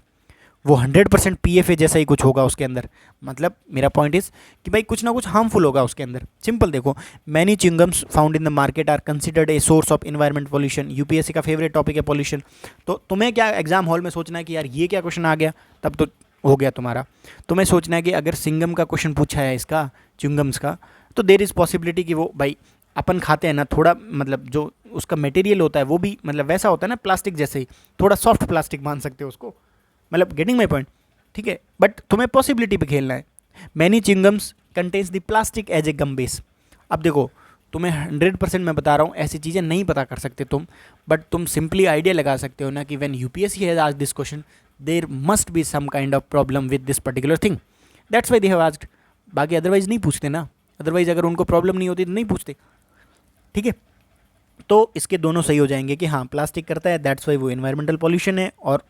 Speaker 1: वो 100% पीएफए जैसा ही कुछ होगा उसके अंदर। मतलब मेरा पॉइंट इज कि भाई कुछ ना कुछ हार्मफुल होगा उसके अंदर। सिंपल देखो, many chewing gums found in the market are considered a source of environment pollution, UPSC का फेवरेट टॉपिक है पॉल्यूशन। तो तुम्हें क्या एग्जाम हॉल में सोचना है कि यार ये क्या क्वेश्चन आ गया, तब तो हो गया तुम्हारा। तुम्हें सोचना है कि अगर सिंगम का क्वेश्चन पूछा है इसका, चिंगम्स का, तो देर इज़ पॉसिबिलिटी कि वो भाई अपन खाते हैं ना, थोड़ा मतलब जो उसका मटेरियल होता है वो भी मतलब वैसा होता है ना, प्लास्टिक जैसे ही, थोड़ा सॉफ्ट प्लास्टिक मान सकते हो उसको, मतलब गेटिंग माई पॉइंट, ठीक है। बट तुम्हें पॉसिबिलिटी पे खेलना है। Many chewing gums contains the plastic as a gum base. अब देखो, तुम्हें 100% मैं बता रहा हूँ, ऐसी चीज़ें नहीं पता कर सकते तुम, बट तुम सिंपली आइडिया लगा सकते हो ना कि when UPSC has asked this question there must be some kind of problem with this particular thing, that's why they have asked. बाकी अदरवाइज नहीं पूछते ना, अदरवाइज अगर उनको प्रॉब्लम नहीं होती तो नहीं पूछते, ठीक है। तो इसके दोनों सही हो जाएंगे कि हाँ प्लास्टिक करता है, दैट्स वाई वो एनवायरमेंटल पॉल्यूशन है, और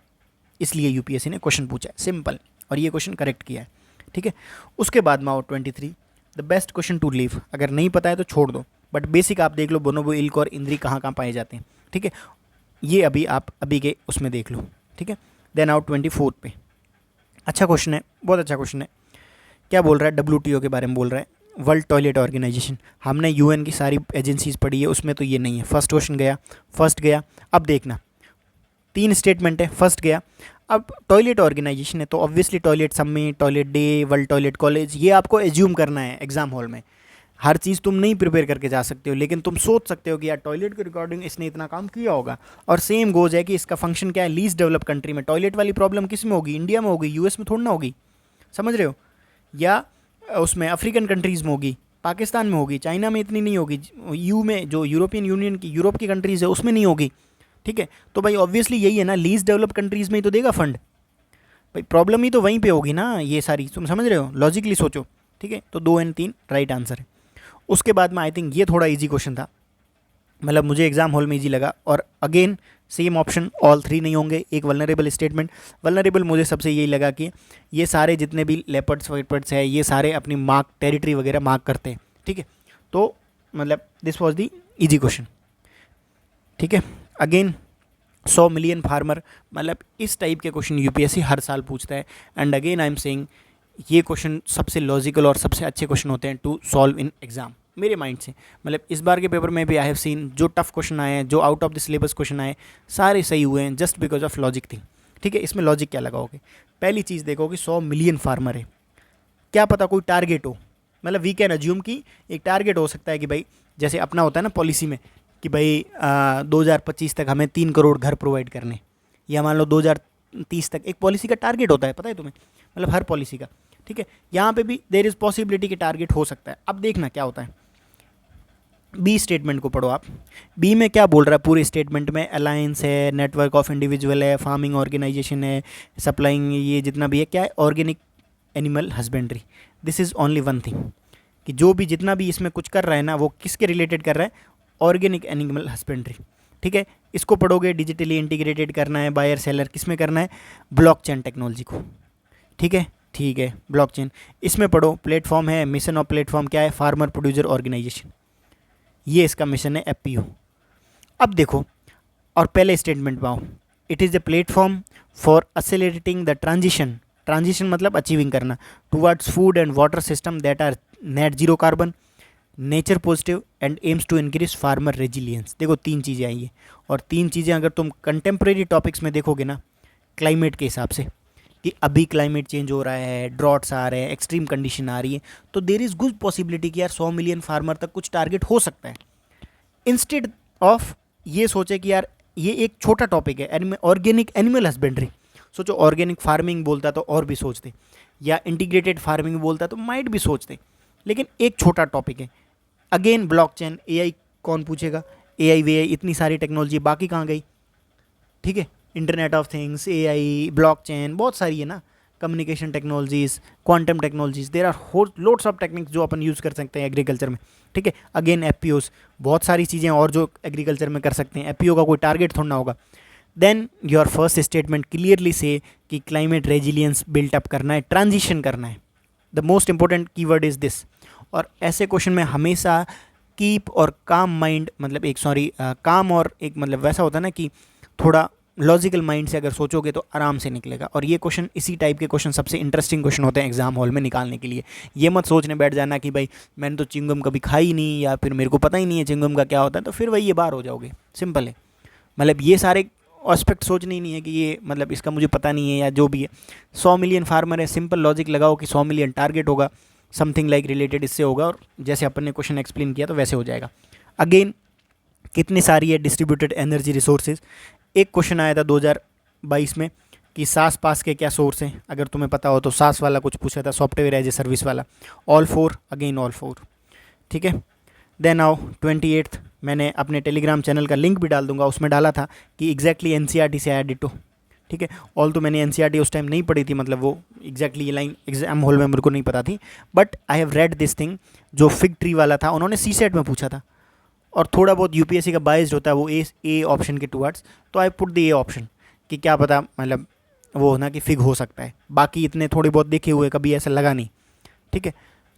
Speaker 1: इसलिए यूपीएससी ने क्वेश्चन पूछा है, सिंपल, और ये क्वेश्चन करेक्ट किया है, ठीक है। उसके बाद में आओ 23, the best question to leave, अगर नहीं पता है तो छोड़ दो, बट बेसिक आप देख लो, बोनोबो, इल्क और इंद्री कहाँ कहाँ पाए जाते हैं, ठीक है। ये अभी आप अभी के उसमें देख लो, ठीक है। देन आउट 24 पे, अच्छा क्वेश्चन है, बहुत अच्छा क्वेश्चन है। क्या बोल रहा है, डब्ल्यूटीओ के बारे में बोल रहा है, वर्ल्ड टॉयलेट ऑर्गेनाइजेशन। हमने यूएन की सारी एजेंसीज पढ़ी है, उसमें तो ये नहीं है। फर्स्ट क्वेश्चन गया, फर्स्ट गया। अब देखना, 3 स्टेटमेंट है, फर्स्ट गया। अब टॉयलेट ऑर्गेनाइजेशन है तो obviously toilet summit, toilet day, world toilet college, ये आपको एज्यूम करना है एग्जाम हॉल में। हर चीज़ तुम नहीं प्रिपेयर करके जा सकते हो, लेकिन तुम सोच सकते हो कि यार टॉयलेट के रिकॉर्डिंग इसने इतना काम किया होगा। और सेम गोज है कि इसका फंक्शन क्या है, लीस्ट डेवलप कंट्री में टॉयलेट वाली प्रॉब्लम किस में होगी, इंडिया में होगी, यूएस में थोड़ी ना होगी, समझ रहे हो, या उसमें अफ्रीकन कंट्रीज़ में होगी, पाकिस्तान में होगी, चाइना में इतनी नहीं होगी, यू में जो यूरोपियन यूनियन की, यूरोप की कंट्रीज़ है उसमें नहीं होगी, ठीक है। तो भाई ऑब्वियसली यही है ना, लीस्ट डेवलप कंट्रीज़ में ही तो देगा फंड, भाई प्रॉब्लम ही तो वहीं पे होगी ना, ये सारी तुम समझ रहे हो, लॉजिकली सोचो, ठीक है। तो 2 और 3 राइट आंसर है। उसके बाद में आई थिंक ये थोड़ा इजी क्वेश्चन था, मतलब मुझे एग्जाम हॉल में इजी लगा। और अगेन सेम ऑप्शन, ऑल 3 नहीं होंगे, एक वल्नरेबल स्टेटमेंट। वल्नरेबल मुझे सबसे यही लगा कि ये सारे जितने भी लेपर्ड्स वेपर्ड्स है, ये सारे अपनी मार्क टेरिटरी वगैरह मार्क करते हैं, ठीक है। तो मतलब this was the easy question, ठीक है। अगेन 100 मिलियन फार्मर, मतलब इस टाइप के क्वेश्चन यूपीएससी हर साल पूछता है। And again I am saying ये क्वेश्चन सबसे लॉजिकल और सबसे अच्छे क्वेश्चन होते हैं टू सॉल्व इन एग्जाम, मेरे माइंड से। मतलब इस बार के पेपर में भी आई हैव सीन, जो टफ क्वेश्चन आए हैं, जो out of the syllabus question आए, सारे सही हुए हैं just because of logic thing, ठीक है। इसमें लॉजिक क्या लगाओगे, पहली चीज़ देखो कि 100 मिलियन फार्मर है, क्या पता कोई टारगेट हो, मतलब वी कैन अज्यूम कि एक टारगेट हो सकता है कि भाई जैसे अपना होता है ना पॉलिसी में कि भाई 2025 तक हमें 3 करोड़ घर प्रोवाइड करने, या मान लो 2030 तक, एक पॉलिसी का टारगेट होता है, पता है तुम्हें, मतलब हर पॉलिसी का, ठीक है। यहाँ पे भी देयर इज़ पॉसिबिलिटी कि टारगेट हो सकता है। अब देखना क्या होता है, बी स्टेटमेंट को पढ़ो आप। बी में क्या बोल रहा है, पूरे स्टेटमेंट में अलायंस है, नेटवर्क ऑफ इंडिविजुअल है, फार्मिंग ऑर्गेनाइजेशन है, सप्लाइंग, ये जितना भी है क्या है, organic animal husbandry. This is only one thing कि जो भी जितना भी इसमें कुछ कर रहा है ना, वो किसके रिलेटेड कर रहा है, ऑर्गेनिक एनिमल हस्बेंड्री, ठीक है। इसको पढ़ोगे, डिजिटली इंटीग्रेटेड करना है, बायर सेलर किस में करना है, ब्लॉकचेन टेक्नोलॉजी को, ठीक है, ठीक है, ब्लॉकचेन। इसमें पढ़ो, प्लेटफॉर्म है, मिशन ऑफ प्लेटफॉर्म क्या है, फार्मर प्रोड्यूसर ऑर्गेनाइजेशन, ये इसका मिशन है, एफपीओ, अब देखो, और पहले स्टेटमेंट पाओ, it is the platform for accelerating the transition, transition मतलब अचीविंग करना, towards food and water system that are net zero carbon, nature positive and aims to increase farmer resilience. देखो 3 चीज़ें आई है, और 3 चीज़ें अगर तुम कंटेम्प्रेरी टॉपिक्स में देखोगे ना, क्लाइमेट के हिसाब से कि अभी क्लाइमेट चेंज हो रहा है, ड्रॉट्स आ रहे हैं, एक्सट्रीम कंडीशन आ रही है, तो देर इज़ गुड पॉसिबिलिटी कि यार 100 मिलियन फार्मर तक कुछ टारगेट हो सकता है। इंस्टेड ऑफ ये सोचे कि यार ये एक छोटा टॉपिक है, ऑर्गेनिक एनिमल हस्बेंड्री, सोचो ऑर्गेनिक फार्मिंग बोलता तो और भी सोचते, या इंटीग्रेटेड फार्मिंग बोलता तो माइट भी सोचते, लेकिन एक छोटा टॉपिक है। अगेन ब्लॉकचेन, एआई कौन पूछेगा, एआई वे इतनी सारी टेक्नोलॉजी बाकी कहाँ गई, ठीक है, internet of things, AI, blockchain, बहुत सारी है ना, communication technologies, quantum technologies, there are loads of techniques जो अपन यूज़ कर सकते हैं एग्रीकल्चर में, ठीक है। अगेन एफपीओस, बहुत सारी चीज़ें और जो एग्रीकल्चर में कर सकते हैं, एफपीओ का कोई टारगेट थोड़ा ना होगा। Then your first statement clearly से कि क्लाइमेट रेजिलियंस बिल्टअप करना है, ट्रांजिशन करना है, the most important keyword is this. और ऐसे क्वेश्चन में हमेशा कीप और काम माइंड, मतलब एक काम और एक मतलब वैसा होता है ना कि थोड़ा लॉजिकल माइंड से अगर सोचोगे तो आराम से निकलेगा। और ये क्वेश्चन, इसी टाइप के क्वेश्चन सबसे इंटरेस्टिंग क्वेश्चन होते हैं एग्जाम हॉल में निकालने के लिए। ये मत सोचने बैठ जाना कि भाई मैंने तो चिंगम कभी खाई नहीं, या फिर मेरे को पता ही नहीं है चिंगम का क्या होता है, तो फिर वही ये बार हो जाओगे। सिंपल है, मतलब ये सारे एस्पेक्ट सोचने ही नहीं है कि ये मतलब इसका मुझे पता नहीं है या जो भी है। 100 मिलियन फार्मर है, सिंपल लॉजिक लगाओ कि 100 मिलियन टारगेट होगा, समथिंग लाइक रिलेटेड इससे होगा, और जैसे अपन ने क्वेश्चन एक्सप्लेन किया तो वैसे हो जाएगा। अगेन कितनी सारी है डिस्ट्रीब्यूटेड एनर्जी रिसोर्सेज। एक क्वेश्चन आया था 2022 में कि सास पास के क्या सोर्स हैं, अगर तुम्हें पता हो तो सास वाला कुछ पूछा था, सॉफ्टवेयर एज ए सर्विस वाला, ऑल 4, अगेन ऑल 4, ठीक है। देन आओ 28th, मैंने अपने टेलीग्राम चैनल का लिंक भी डाल दूंगा, उसमें डाला था कि एग्जैक्टली एनसीईआरटी से आया डिटो, ठीक है। ऑल तो मैंने एनसीईआरटी उस टाइम नहीं पढ़ी थी, मतलब वो एग्जैक्टली ये लाइन एग्जाम हॉल में मेरे को नहीं पता थी, but I have read this thing. जो फिग ट्री वाला था उन्होंने सी सेट में पूछा था, और थोड़ा बहुत यूपीएससी का बाइस्ड होता है वो ए ऑप्शन के टुवर्ड्स, तो I put the A option कि क्या पता मतलब वो होना कि फिग हो सकता है, बाकी इतने थोड़े बहुत देखे हुए कभी ऐसा लगा नहीं, ठीक है।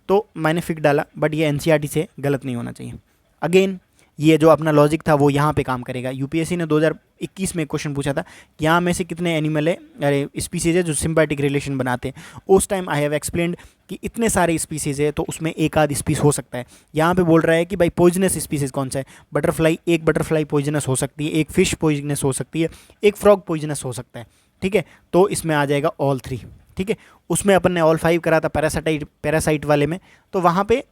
Speaker 1: तो मैंने फिग डाला, बट ये एनसीईआरटी से गलत नहीं होना चाहिए। अगेन ये जो अपना लॉजिक था वो यहाँ पे काम करेगा। यूपीएससी ने 2021 में क्वेश्चन पूछा था, यहाँ में से कितने एनिमल है, अरे स्पीसीज है जो सिम्बायोटिक रिलेशन बनाते हैं। उस टाइम आई हैव एक्सप्लेन्ड कि इतने सारे स्पीसीज है तो उसमें एक आध स्पीस हो सकता है। यहाँ पे बोल रहा है कि भाई पॉइजनस स्पीसीज कौन सा है, बटरफ्लाई, एक बटरफ्लाई पॉइजनस हो सकती है, एक फिश पॉइजनस हो सकती है, एक फ्रॉग पॉइजनस हो सकता है, ठीक है। तो इसमें आ जाएगा ऑल 3, ठीक है। उसमें अपन ने ऑल 5 करा था पैरासाइट वाले में, तो वहाँ पे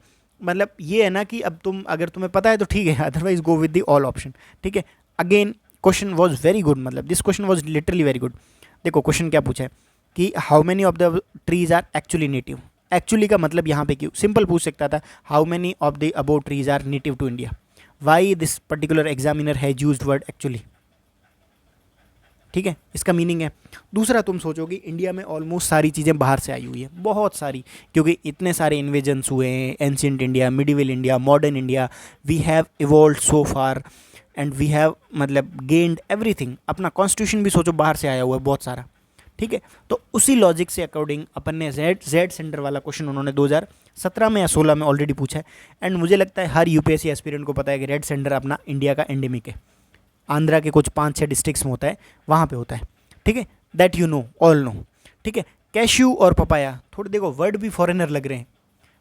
Speaker 1: मतलब ये है ना कि अब अगर तुम्हें पता है तो ठीक है, otherwise go with the all option, ठीक है। Again question was very good, मतलब this question was literally very good. देखो क्वेश्चन क्या पूछा है कि how many of the trees are actually native. Actually का मतलब यहाँ पे क्यों, सिंपल पूछ सकता था, how many of the above trees are native to India, why this particular examiner has used word actually, ठीक है, इसका मीनिंग है। दूसरा तुम सोचोगे इंडिया में ऑलमोस्ट सारी चीज़ें बाहर से आई हुई है, बहुत सारी, क्योंकि इतने सारे इन्वेजन्स हुए हैं, ancient India, medieval India, modern India, we have evolved so far and we have मतलब गेन्ड एवरीथिंग। अपना कॉन्स्टिट्यूशन भी सोचो बाहर से आया हुआ है बहुत सारा, ठीक है। तो उसी लॉजिक से अकॉर्डिंग अपन ने जेड सेंटर वाला क्वेश्चन उन्होंने 2017 में या 16 में ऑलरेडी पूछा है, एंड मुझे लगता है हर यूपीएससी एस्पिरेंट को पता है कि रेड सेंटर अपना इंडिया का एंडेमिक है, आंध्रा के कुछ 5-6 डिस्ट्रिक्ट्स में होता है, वहाँ पे होता है, ठीक है, that you know, all know, ठीक है। कैश्यू और पपाया, थोड़े देखो वर्ड भी फॉरेनर लग रहे हैं,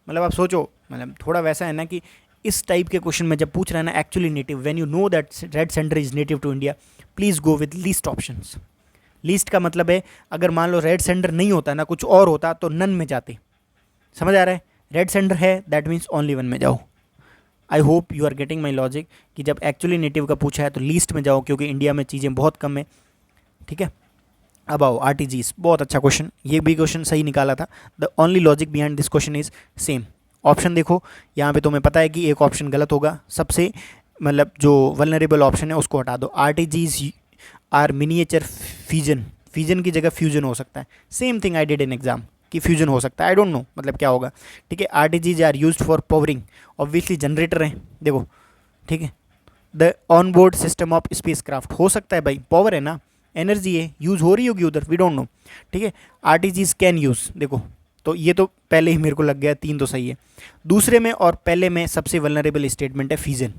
Speaker 1: मतलब आप सोचो, मतलब थोड़ा वैसा है ना कि इस टाइप के क्वेश्चन में जब पूछ रहा है ना actually native, when you know that red centre is native to India, please go with least options. Least का मतलब है अगर मान लो रेड सेंटर नहीं होता ना, कुछ और होता तो नन में जाते, समझ आ रहा है। रेड सेंटर है दैट मीन्स ओनली वन में जाओ। I hope you are getting my logic कि जब एक्चुअली नेटिव का पूछा है तो लीस्ट में जाओ, क्योंकि इंडिया में चीज़ें बहुत कम है, ठीक है। अब आओ आरटीजीएस, बहुत अच्छा क्वेश्चन, ये भी क्वेश्चन सही निकाला था। The only logic behind this question is same. Option देखो, यहाँ पे तुम्हें पता है कि एक ऑप्शन गलत होगा, सबसे मतलब जो वल्नरेबल ऑप्शन है उसको हटा दो। RTGS are miniature fusion, fusion की जगह फ्यूजन हो सकता है, same thing I did in exam कि फ्यूजन हो सकता है, आई डोंट नो मतलब क्या होगा, ठीक है। RTGs are used for powering, obviously generator हैं देखो, ठीक है। The on board system of space craft, हो सकता है भाई, पावर है ना, एनर्जी है, यूज़ हो रही होगी उधर, वी डोंट नो, ठीक है। आरटीजीज कैन यूज़, देखो तो ये तो पहले ही मेरे को लग गया, 3 तो सही है। दूसरे में और पहले में सबसे वल्नरेबल स्टेटमेंट है फ्यूजन,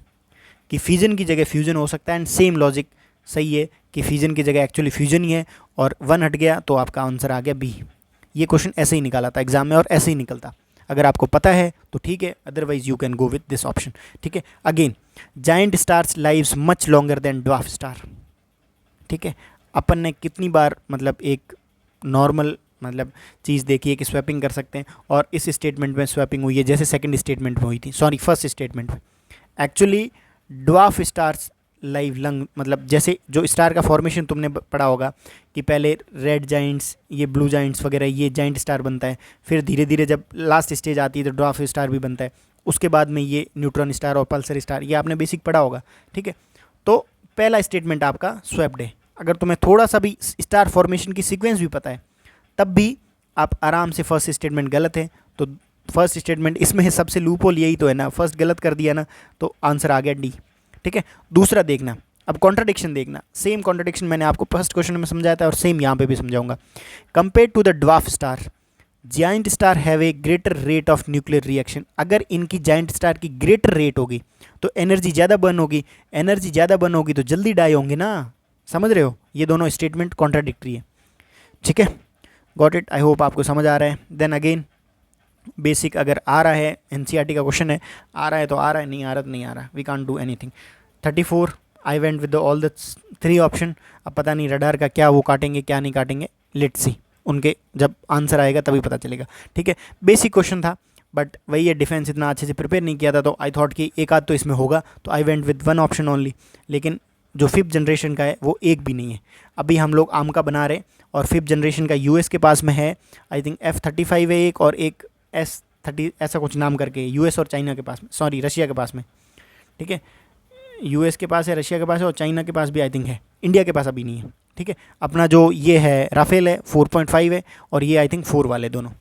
Speaker 1: कि फिजन की जगह फ्यूजन हो सकता है, एंड सेम लॉजिक सही है कि फिजन की जगह एक्चुअली फ्यूजन ही है, और 1 हट गया तो आपका आंसर आ गया बी। ये क्वेश्चन ऐसे ही निकाला था एग्जाम में और ऐसे ही निकलता। अगर आपको पता है तो ठीक है, otherwise you can go with this option. ठीक है, again giant stars lives much longer than dwarf star. ठीक है, अपन ने कितनी बार मतलब एक नॉर्मल मतलब चीज़ देखी है कि स्वैपिंग कर सकते हैं, और इस स्टेटमेंट में स्वैपिंग हुई है, जैसे सेकंड स्टेटमेंट में हुई थी, सॉरी फर्स्ट स्टेटमेंट में। Actually dwarf stars live lung मतलब जैसे जो स्टार का फॉर्मेशन तुमने पढ़ा होगा कि पहले रेड जाइंट्स, ये ब्लू जाइंट्स वगैरह, ये जाइंट स्टार बनता है, फिर धीरे धीरे जब लास्ट स्टेज आती है तो ड्वार्फ स्टार भी बनता है, उसके बाद में ये न्यूट्रॉन स्टार और पल्सर स्टार, ये आपने बेसिक पढ़ा होगा। ठीक है, तो पहला स्टेटमेंट आपका स्वैप्ड है। अगर तुम्हें थोड़ा सा भी स्टार फॉर्मेशन की सीक्वेंस भी पता है तब भी आप आराम से फर्स्ट स्टेटमेंट गलत है, तो फर्स्ट स्टेटमेंट इसमें है, सबसे लूप होल यही तो है ना, फर्स्ट गलत कर दिया ना तो आंसर आ गया डी। ठीक है, दूसरा देखना, अब कॉन्ट्राडिक्शन देखना, सेम कॉन्ट्राडिक्शन मैंने आपको फर्स्ट क्वेश्चन में समझाया था और सेम यहाँ पे भी समझाऊंगा। Compare to the dwarf star, giant star have a greater rate of nuclear reaction. अगर इनकी जाइंट स्टार की ग्रेटर रेट होगी तो एनर्जी ज़्यादा बर्न होगी, एनर्जी ज़्यादा बर्न होगी तो जल्दी डाई होंगे ना। समझ रहे हो, ये दोनों स्टेटमेंट कॉन्ट्राडिक्टरी है। ठीक है, गॉट इट, आई होप आपको समझ आ रहा है। देन अगेन बेसिक अगर आ रहा है, एनसीईआरटी का क्वेश्चन है, आ रहा है तो आ रहा है, नहीं आ रहा तो नहीं आ रहा, we can't do anything. 34 I went with all the 3 option. अब पता नहीं रडार का क्या वो काटेंगे क्या नहीं काटेंगे, लेट्स सी, उनके जब आंसर आएगा तभी पता चलेगा। ठीक है, बेसिक क्वेश्चन था बट वही है, डिफेंस इतना अच्छे से प्रिपेयर नहीं किया था तो आई थॉट कि एक आध तो इसमें होगा, तो आई वेंट विद 1 ऑप्शन ओनली। लेकिन जो 5th जनरेशन का है वो एक भी नहीं है। अभी हम लोग आम का बना रहे, और 5th जनरेशन का यूएस के पास में है, आई थिंक F35 है एक, और एक S30 ऐसा कुछ नाम करके, यूएस और चाइना के पास में, सॉरी रशिया के पास में। ठीक है, यूएस के पास है, रशिया के पास है, और चाइना के पास भी आई थिंक है, इंडिया के पास अभी नहीं है। ठीक है, अपना जो ये है राफेल है 4.5 है, और ये आई थिंक 4 वाले दोनों।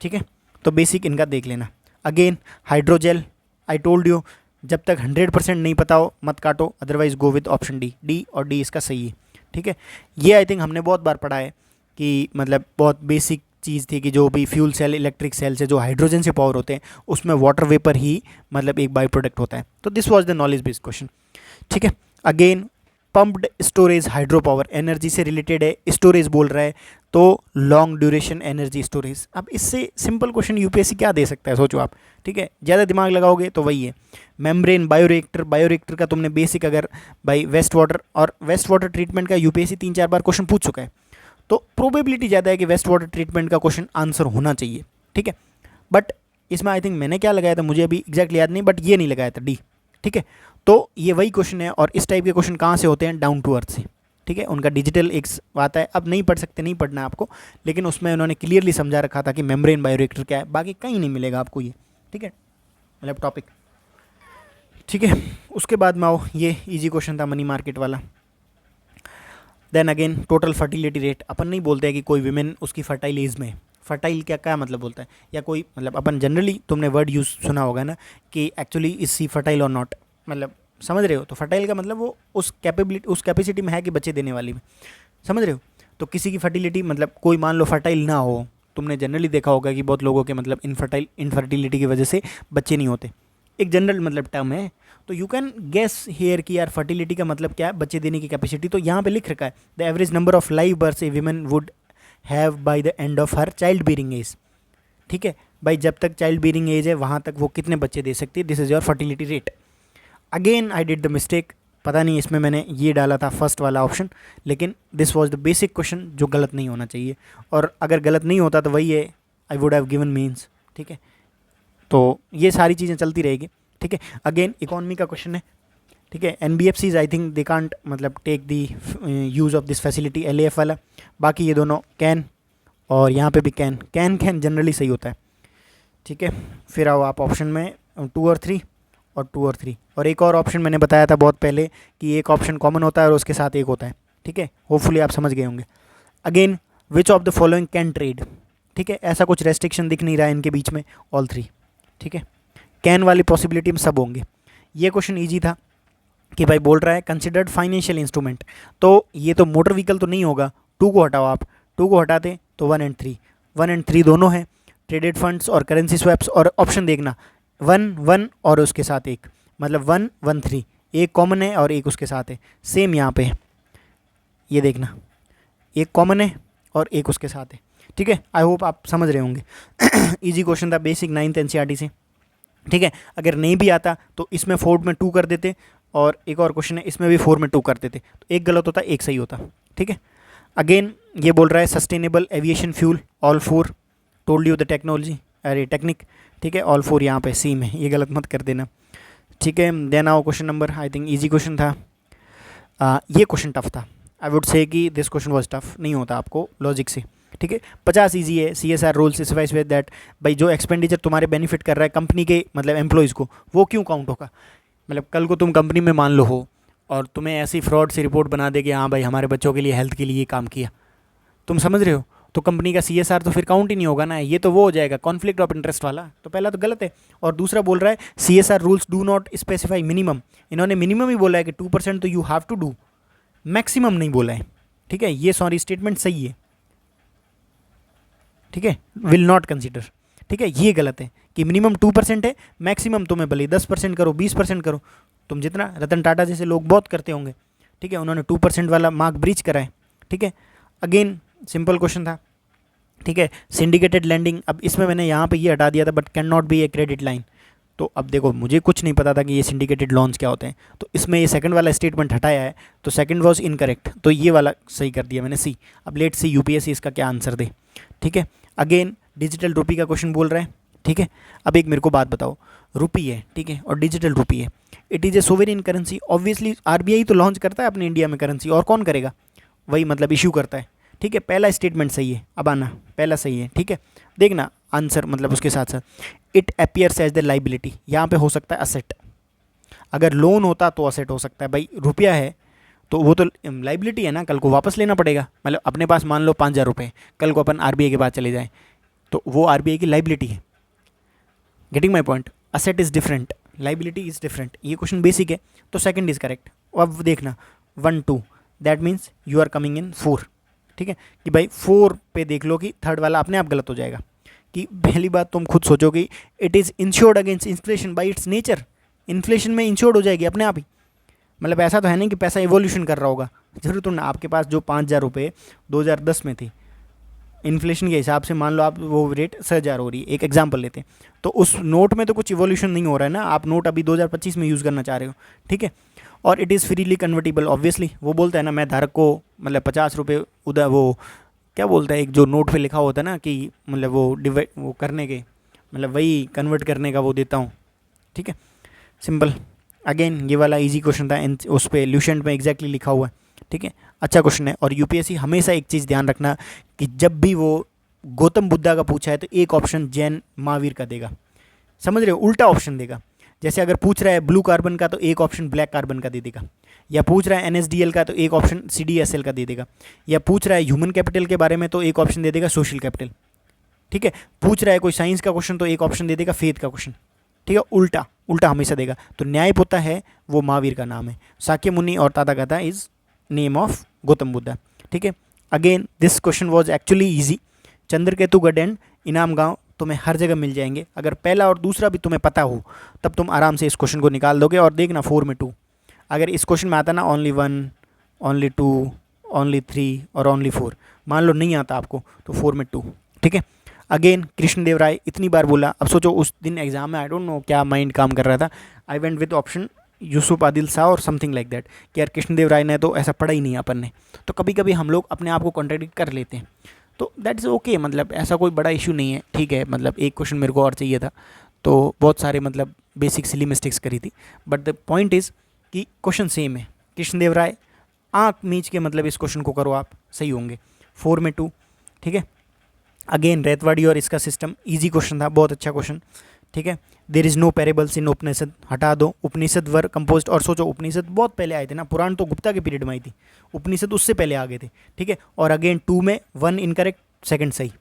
Speaker 1: ठीक है, तो बेसिक इनका देख लेना। Again hydrogel, I told you जब तक 100% नहीं पता हो मत काटो, otherwise go with option D. D और डी इसका सही है। ठीक है, ये आई थिंक हमने बहुत बार पढ़ा है कि मतलब बहुत बेसिक चीज़ थी कि जो भी फ्यूल सेल, इलेक्ट्रिक सेल से जो हाइड्रोजन से पावर होते हैं उसमें वाटर वेपर ही मतलब एक बाई प्रोडक्ट होता है। तो this was the knowledge based question. ठीक है, again pumped storage hydro power, energy से रिलेटेड है, स्टोरेज बोल रहा है तो लॉन्ग ड्यूरेशन एनर्जी स्टोरेज। अब इससे सिंपल क्वेश्चन यूपीएससी क्या दे सकता है, सोचो आप। ठीक है, ज़्यादा दिमाग लगाओगे तो वही है। मेम्ब्रेन बायोरिएक्टर, बायोरिएक्टर का तुमने बेसिक अगर भाई वेस्ट वाटर, और वेस्ट वाटर ट्रीटमेंट का यूपीएससी 3-4 बार क्वेश्चन पूछ चुका है, तो प्रोबेबिलिटी ज़्यादा है कि वेस्ट वाटर ट्रीटमेंट का क्वेश्चन आंसर होना चाहिए। ठीक है, बट इसमें आई थिंक मैंने क्या लगाया था मुझे अभी एग्जैक्टली याद नहीं, बट ये नहीं लगाया था डी। ठीक है, तो ये वही क्वेश्चन है, और इस टाइप के क्वेश्चन कहाँ से होते हैं, डाउन टू अर्थ से। ठीक है, उनका डिजिटल एक आता है, अब नहीं पढ़ सकते, नहीं पढ़ना आपको, लेकिन उसमें उन्होंने क्लियरली समझा रखा था कि मेम्ब्रेन बायोरिएक्टर क्या है, बाकी कहीं नहीं मिलेगा आपको ये। ठीक है, मतलब टॉपिक। ठीक है, उसके बाद में आओ, ये इजी क्वेश्चन था मनी मार्केट वाला। Then again total fertility rate, अपन नहीं बोलते हैं कि कोई विमेन उसकी फर्टाइल एज में, फर्टाइल क्या क्या मतलब बोलता है, या कोई मतलब अपन जनरली तुमने वर्ड यूज़ सुना होगा ना कि एक्चुअली इज सी फर्टाइल और नॉट, मतलब समझ रहे हो। तो फर्टाइल का मतलब वो उस कैपेबिलिटी, उस कैपेसिटी में है कि बच्चे देने वाली में, समझ रहे हो। तो किसी की फर्टिलिटी मतलब कोई मान लो फर्टाइल ना हो, तुमने जनरली देखा होगा कि बहुत लोगों के मतलब इनफर्टिलिटी की वजह से बच्चे नहीं होते, एक जनरल मतलब टर्म है। तो यू कैन गेस हेयर कि यार फर्टिलिटी का मतलब क्या है, बच्चे देने की कैपेसिटी। तो यहाँ पे लिख रखा है the average number of live birth a women would have by the end of her child bearing age. ठीक है भाई, जब तक चाइल्ड बीरिंग एज है वहाँ तक वो कितने बच्चे दे सकती है, this is your fertility rate. Again I did the mistake, पता नहीं इसमें मैंने ये डाला था फर्स्ट वाला ऑप्शन, लेकिन this was the basic question जो गलत नहीं होना चाहिए, और अगर गलत नहीं होता तो वही है, I would have given means. ठीक है, तो ये सारी चीज़ें चलती रहेगी। ठीक है, अगेन इकोनॉमी का क्वेश्चन है। ठीक है, NBFCs I think they can't मतलब take the use of this facility, LAF वाला। बाकी ये दोनों कैन, और यहाँ पे भी कैन कैन कैन जनरली सही होता है। ठीक है, फिर आओ आप ऑप्शन में 2 और 3 और 2 और 3, और एक और ऑप्शन मैंने बताया था बहुत पहले कि एक ऑप्शन कॉमन होता है और उसके साथ एक होता है। ठीक है, होपफुली आप समझ गए होंगे। Again which of the following can trade. ठीक है, ऐसा कुछ रेस्ट्रिक्शन दिख नहीं रहा है इनके बीच में, ऑल 3। ठीक है, कैन वाली पॉसिबिलिटी में सब होंगे। ये क्वेश्चन ईजी था कि भाई बोल रहा है कंसिडर्ड फाइनेंशियल इंस्ट्रूमेंट, तो ये तो मोटर व्हीकल तो नहीं होगा, 2 को हटाओ आप, 2 को हटाते तो 1 एंड 3, 1 एंड 3 दोनों हैं, ट्रेडेड फंड्स और करेंसी स्वैप्स। और ऑप्शन देखना 1 1 और उसके साथ एक, मतलब 1 1 3, एक कॉमन है और एक उसके साथ है, सेम यहाँ पे ये देखना, एक कॉमन है और एक उसके साथ है, ठीक है। आई होप आप समझ रहे होंगे। इजी क्वेश्चन था, बेसिक 9th NCERT से, ठीक है। अगर नहीं भी आता तो इसमें 4 में 2 कर देते, और एक और क्वेश्चन है इसमें भी 4 में 2 कर देते, तो एक गलत होता एक सही होता, ठीक है। अगेन ये बोल रहा है sustainable aviation fuel, all 4 told you the technology, अरे टेक्निक, ठीक है। ऑल 4 यहाँ पे सी में, ये गलत मत कर देना, ठीक है। देन आओ question number, I think easy question था। ये क्वेश्चन टफ था, आई वुड से कि दिस क्वेश्चन वाज टफ, नहीं होता आपको लॉजिक से, ठीक है। 50 इजी है। CSR rule specifies with that, भाई जो एक्सपेंडिचर तुम्हारे बेनिफिट कर रहा है कंपनी के मतलब एम्प्लॉयज़ को, वो क्यों काउंट होगा। मतलब कल को तुम कंपनी में मान लो हो और तुम्हें ऐसी फ्रॉड से रिपोर्ट बना दे कि हाँ भाई हमारे बच्चों के लिए हेल्थ के लिए काम किया, तुम समझ रहे हो, तो कंपनी का CSR तो फिर काउंट ही नहीं होगा ना, ये तो वो हो जाएगा कॉन्फ्लिक्ट ऑफ इंटरेस्ट वाला, तो पहला तो गलत है। और दूसरा बोल रहा है CSR rules do not specify minimum, इन्होंने मिनिमम ही बोला है कि 2% तो you have to do, maximum नहीं बोला है, ठीक है। ये सॉरी स्टेटमेंट सही है, ठीक है, विल नॉट कंसिडर, ठीक है। ये गलत है कि मिनिमम 2% है, मैक्सिमम तुम्हें भले 10% करो 20% करो, तुम जितना रतन टाटा जैसे लोग बहुत करते होंगे, ठीक है, उन्होंने 2% वाला मार्क ब्रीच करा है, ठीक है। अगेन सिंपल क्वेश्चन था, ठीक है। सिंडिकेटेड लैंडिंग, अब इसमें मैंने यहाँ पे ये हटा दिया था, but can not be a credit line, तो अब देखो मुझे कुछ नहीं पता था कि ये सिंडिकेटेड लॉन्स क्या होते हैं, तो इसमें ये सेकंड वाला स्टेटमेंट हटाया है, तो सेकंड वाज इनकरेक्ट, तो ये वाला सही कर दिया मैंने सी। अब लेट सी UPSC इसका क्या आंसर दे, ठीक है। अगेन डिजिटल रुपी का क्वेश्चन बोल रहा है, ठीक है। अब एक मेरे को बात बताओ, रुपी है, ठीक है, और डिजिटल रुपी है, it is a sovereign currency, obviously RBI तो लॉन्च करता है अपने इंडिया में करेंसी, और कौन करेगा, वही मतलब इशू करता है, ठीक है। पहला स्टेटमेंट सही है, अब आना पहला सही है, ठीक है। देखना आंसर मतलब उसके साथ साथ it appears as the liability, यहाँ पे हो सकता है असेट, अगर लोन होता तो असेट हो सकता है, भाई रुपया है तो वो तो लाइबिलिटी है ना, कल को वापस लेना पड़ेगा, मतलब अपने पास मान लो 5,000 रुपये, कल को अपन RBI के पास चले जाएँ तो वो RBI की लाइबिलिटी है, getting my point. Asset is different, liability is different, ये क्वेश्चन बेसिक है, तो सेकंड इज़ करेक्ट। अब देखना 1 2, that means you are coming in 4, ठीक है, कि भाई 4 पे देख लो कि थर्ड वाला अपने आप गलत हो जाएगा, कि पहली बात तुम खुद सोचो कि it is insured against inflation by its nature, inflation में इंश्योर्ड हो जाएगी अपने आप ही, मतलब ऐसा तो है नहीं कि पैसा इवोल्यूशन कर रहा होगा, जरूर तो ना, आपके पास जो 5,000 रुपये 2010 में थी, इन्फ्लेशन के हिसाब से मान लो आप वो रेट 6,000 हो रही है, एक एग्जांपल लेते हैं, तो उस नोट में तो कुछ इवोल्यूशन नहीं हो रहा है ना, आप नोट अभी 2025 में यूज़ करना चाह रहे हो, ठीक है। और it is freely convertible, obviously वो बोलता है ना, मैं धारक को मतलब 50 रुपये उधर वो क्या बोलता है, एक जो नोट पे लिखा होता है ना कि मतलब वो डिवाइड वो करने के मतलब वही कन्वर्ट करने का वो देता हूँ, ठीक है, सिंपल। अगेन ये वाला इजी क्वेश्चन था, उस पर ल्यूसेंट में एग्जैक्टली लिखा हुआ है, ठीक है, अच्छा क्वेश्चन है। और UPSC हमेशा एक चीज़ ध्यान रखना कि जब भी वो गौतम बुद्धा का पूछा है तो एक ऑप्शन जैन महावीर का देगा, समझ रहे हो, उल्टा ऑप्शन देगा। जैसे अगर पूछ रहा है ब्लू कार्बन का तो एक ऑप्शन ब्लैक कार्बन का दे देगा, या पूछ रहा है NSDL का तो एक ऑप्शन CDSL का दे देगा, या पूछ रहा है ह्यूमन कैपिटल के बारे में तो एक ऑप्शन दे देगा सोशल कैपिटल, ठीक है। पूछ रहा है कोई साइंस का क्वेश्चन तो एक ऑप्शन दे देगा फेथ का क्वेश्चन, ठीक है, उल्टा उल्टा हमेशा देगा। तो न्यायपोता है वो महावीर का नाम है, साक्य मुनि और Tathagata is name of Gautam Buddha, ठीक है। Again this question was actually easy, Chandraketugarh and इनाम गांव तुम्हें हर जगह मिल जाएंगे, अगर पहला और दूसरा भी तुम्हें पता हो तब तुम आराम से इस क्वेश्चन को निकाल दोगे। और देखना 4 में 2, अगर इस क्वेश्चन में आता ना ओनली 1, ओनली 2, ओनली 3 और ओनली 4, मान लो नहीं आता आपको तो 4 में 2, ठीक है। अगेन कृष्णदेव राय इतनी बार बोला, अब सोचो उस दिन एग्जाम में आई डोंट नो क्या माइंड काम कर रहा था, आई went with option Yusuf Adil Shah और समथिंग लाइक दैट, कि यार कृष्णदेव राय ने तो ऐसा पढ़ा ही नहीं अपन ने, तो कभी कभी हम लोग अपने आप को कॉन्ट्रडिक्ट कर लेते हैं, तो दैट इज़ ओके, मतलब ऐसा कोई बड़ा इशू नहीं है, ठीक है। मतलब एक क्वेश्चन मेरे को और चाहिए था, तो बहुत सारे मतलब बेसिक सिली मिस्टेक्स करी थी, बट द पॉइंट इज़ कि क्वेश्चन सेम है। कृष्णदेव राय आँख मीच के मतलब इस क्वेश्चन को करो आप, सही होंगे। 4 में 2, ठीक है। अगेन रेतवाड़ी और इसका सिस्टम इजी क्वेश्चन था, बहुत अच्छा क्वेश्चन, ठीक है। देर इज़ नो पैरेबल्स इन उपनिषद, हटा दो, उपनिषद वर कंपोज्ड, और सोचो उपनिषद बहुत पहले आए थे ना, पुराण तो गुप्ता के पीरियड में आई थी, उपनिषद उससे पहले आ गए थे, ठीक है। और अगेन 2 में 1 इनकरेक्ट, सेकंड सही।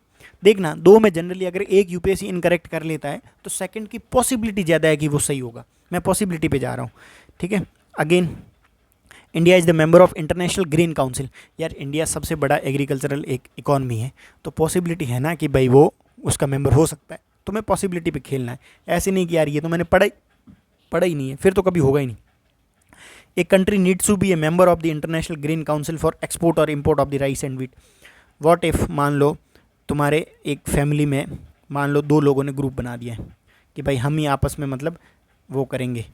Speaker 1: देखना 2 में जनरली अगर एक UPSC इनकरेक्ट कर लेता है तो सेकंड की पॉसिबिलिटी ज़्यादा है कि वो सही होगा, मैं पॉसिबिलिटी पे जा रहा हूँ, ठीक है। Again India is the member of international green council, यार इंडिया सबसे बड़ा एग्रीकल्चरल एक इकॉनमी है, तो पॉसिबिलिटी है ना कि भाई वो उसका मेंबर हो सकता है, तो मैं पॉसिबिलिटी पे खेलना है, ऐसे नहीं कि यार ये तो मैंने पढ़ा ही नहीं है, फिर तो कभी होगा ही नहीं। A country needs to be a member of the international green council for export और import of the rice and wheat. What if मान लो तुम्हारे एक फैमिली में मान लो 2 लोगों ने ग्रुप बना दिया है कि भाई हम ही आपस में मतलब वो करेंगे,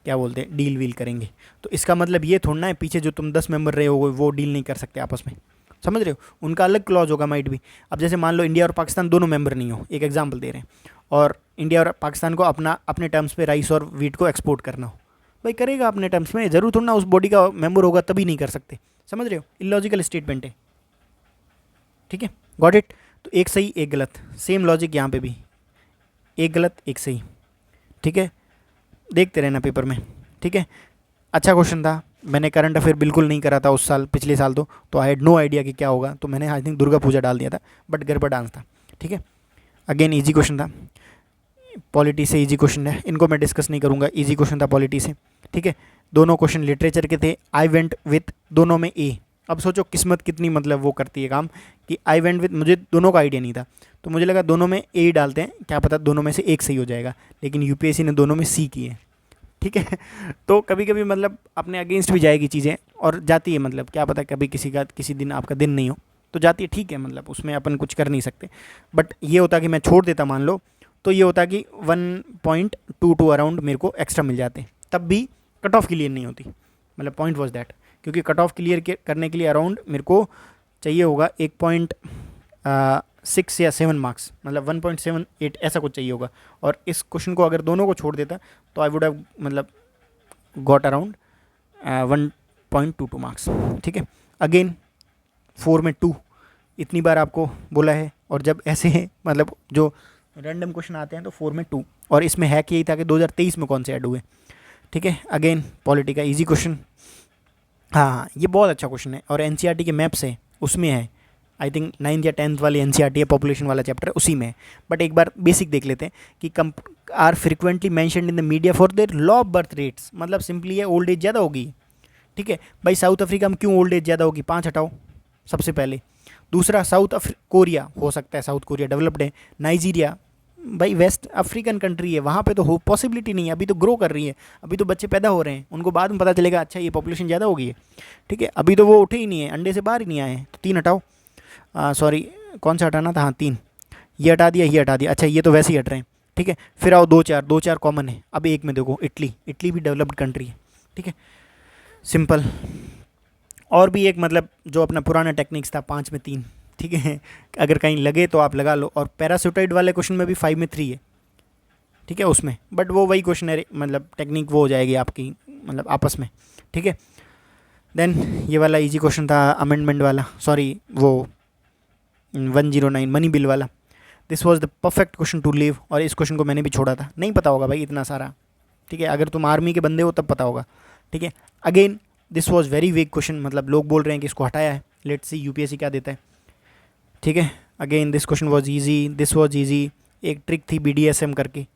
Speaker 1: क्या बोलते हैं, डील वील करेंगे। तो इसका मतलब ये थोड़ा है पीछे जो तुम 10 मेंबर रहे हो वो डील नहीं कर सकते आपस में, समझ रहे हो, उनका अलग क्लॉज होगा माइट भी। अब जैसे मान लो इंडिया और पाकिस्तान दोनों मेंबर नहीं हो, एक एग्जांपल दे रहे हैं, और इंडिया और पाकिस्तान को अपने टर्म्स पे राइस और वीट को एक्सपोर्ट करना हो, भाई करेगा अपने टर्म्स में, ज़रूर थोड़ा ना उस बॉडी का मेंबर होगा तभी नहीं कर सकते, समझ रहे हो, इलॉजिकल स्टेटमेंट है, ठीक है, गॉट इट। तो एक सही एक गलत, सेम लॉजिक यहाँ पे भी, एक गलत एक सही, ठीक है, देखते रहना पेपर में, ठीक है। अच्छा क्वेश्चन था, मैंने करंट अफेयर बिल्कुल नहीं करा था उस साल, पिछले साल तो आई हैड नो आइडिया कि क्या होगा, तो मैंने आई थिंक दुर्गा पूजा डाल दिया था, बट गड़बड़ डांस था, ठीक है। अगेन इजी क्वेश्चन था, पॉलिटी से इजी क्वेश्चन है, इनको मैं डिस्कस नहीं करूँगा, इजी क्वेश्चन था पॉलिटी से, ठीक है। दोनों क्वेश्चन लिटरेचर के थे, आई वेंट विथ दोनों में ए। अब सोचो किस्मत कितनी मतलब वो करती है काम, कि आई वेंट विथ, मुझे दोनों का आइडिया नहीं था, तो मुझे लगा दोनों में ए ही डालते हैं, क्या पता दोनों में से एक सही हो जाएगा, लेकिन यूपीएससी ने दोनों में सी किए, ठीक है। तो कभी कभी मतलब अपने अगेंस्ट भी जाएगी चीज़ें, और जाती है, मतलब क्या पता कभी किसी दिन आपका दिन नहीं हो तो जाती है, ठीक है, मतलब उसमें अपन कुछ कर नहीं सकते। बट ये होता कि मैं छोड़ देता मान लो, तो ये होता कि 1.22 अराउंड मेरे को एक्स्ट्रा मिल जाते, तब भी कट ऑफ क्लियर नहीं होती, मतलब पॉइंट वॉज दैट, क्योंकि कट ऑफ क्लियर करने के लिए अराउंड मेरे को चाहिए होगा 1.6 या 7 मार्क्स, मतलब 1.78 ऐसा कुछ चाहिए होगा, और इस क्वेश्चन को अगर दोनों को छोड़ देता तो आई वुड हैव मतलब गॉट अराउंड 1.22 मार्क्स, ठीक है। अगेन 4 में 2 इतनी बार आपको बोला है, और जब ऐसे मतलब जो रैंडम क्वेश्चन आते हैं तो 4 में 2, और इसमें है कि यही था कि 2023 में कौन से ऐड हुए, ठीक है। अगेन पॉलिटी का इजी क्वेश्चन, हाँ ये बहुत अच्छा क्वेश्चन है, और एनसीईआरटी के मैप्स है उसमें है, आई थिंक 9th या 10th वाली एनसीईआरटी है, पॉपुलेशन वाला चैप्टर है उसी में है। बट एक बार बेसिक देख लेते हैं कि are frequently mentioned in the media for their low of birth rates, मतलब सिंपली है ओल्ड एज ज़्यादा होगी, ठीक है। भाई साउथ अफ्रीका में क्यों ओल्ड एज ज़्यादा होगी, 5 हटाओ सबसे पहले। दूसरा कोरिया, हो सकता है साउथ कोरिया डेवलप्ड है, नाइजीरिया भाई वेस्ट अफ्रीकन कंट्री है, वहाँ पे तो हो पॉसिबिलिटी नहीं है, अभी तो ग्रो कर रही है, अभी तो बच्चे पैदा हो रहे हैं, उनको बाद में पता चलेगा अच्छा ये पॉपुलेशन ज़्यादा हो गई है, ठीक है। अभी तो वो उठे ही नहीं है, अंडे से बाहर ही नहीं आए हैं, तो 3 हटाओ, सॉरी कौन सा हटाना था, हाँ 3, ये हटा दिया, ये हटा दिया, अच्छा ये तो वैसे ही हट रहे हैं, ठीक है। फिर आओ 2 4 कॉमन है, अब एक में देखो इटली भी डेवलप्ड कंट्री है, ठीक है, सिंपल। और भी एक मतलब जो अपना पुराना टेक्निक्स था 5 में 3, ठीक है, अगर कहीं लगे तो आप लगा लो। और पैरासूटाइड वाले क्वेश्चन में भी 5 में 3 है, ठीक है उसमें, बट वो वही क्वेश्चन है, मतलब टेक्निक वो हो जाएगी आपकी मतलब आपस में, ठीक है। देन ये वाला इजी क्वेश्चन था अमेंडमेंट वाला, सॉरी वो 109 मनी बिल वाला, this was the perfect question to leave, और इस क्वेश्चन को मैंने भी छोड़ा था, नहीं पता होगा भाई इतना सारा, ठीक है, अगर तुम आर्मी के बंदे हो तब पता होगा, ठीक है। Again this was very weak question, मतलब लोग बोल रहे हैं कि इसको हटाया है, लेट्स सी यूपीएससी क्या देता है, ठीक है। Again this question was easy, this was easy, एक ट्रिक थी BDSM करके,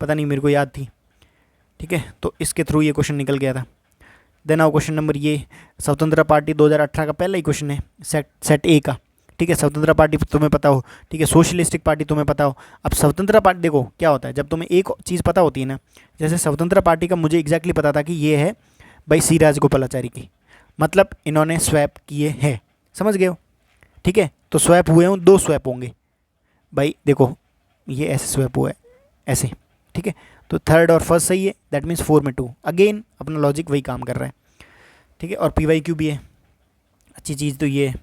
Speaker 1: पता नहीं मेरे को याद थी, ठीक है, तो इसके थ्रू ये क्वेश्चन निकल गया था। देन आओ क्वेश्चन नंबर ये, स्वतंत्रता पार्टी 2018 का पहला ही क्वेश्चन है, सेट ए का, ठीक है। स्वतंत्रता पार्टी तुम्हें पता हो, ठीक है, सोशलिस्टिक पार्टी तुम्हें पता हो। अब स्वतंत्रता पार्टी देखो क्या होता है, जब तुम्हें एक चीज़ पता होती है ना, जैसे स्वतंत्रता पार्टी का मुझे एग्जैक्टली पता था कि ये है भाई सी राजगोपालाचारी की, मतलब इन्होंने स्वैप किए हैं, समझ गए हो, ठीक है। तो स्वैप हुए हों, 2 स्वैप होंगे भाई, देखो ये ऐसे स्वैप हुआ है ऐसे, ठीक है, तो थर्ड और फर्स्ट सही है, दैट मीन्स 4 में 2, अगेन अपना लॉजिक वही काम कर रहा है, ठीक है। और PYQ भी है, अच्छी चीज़ तो ये है,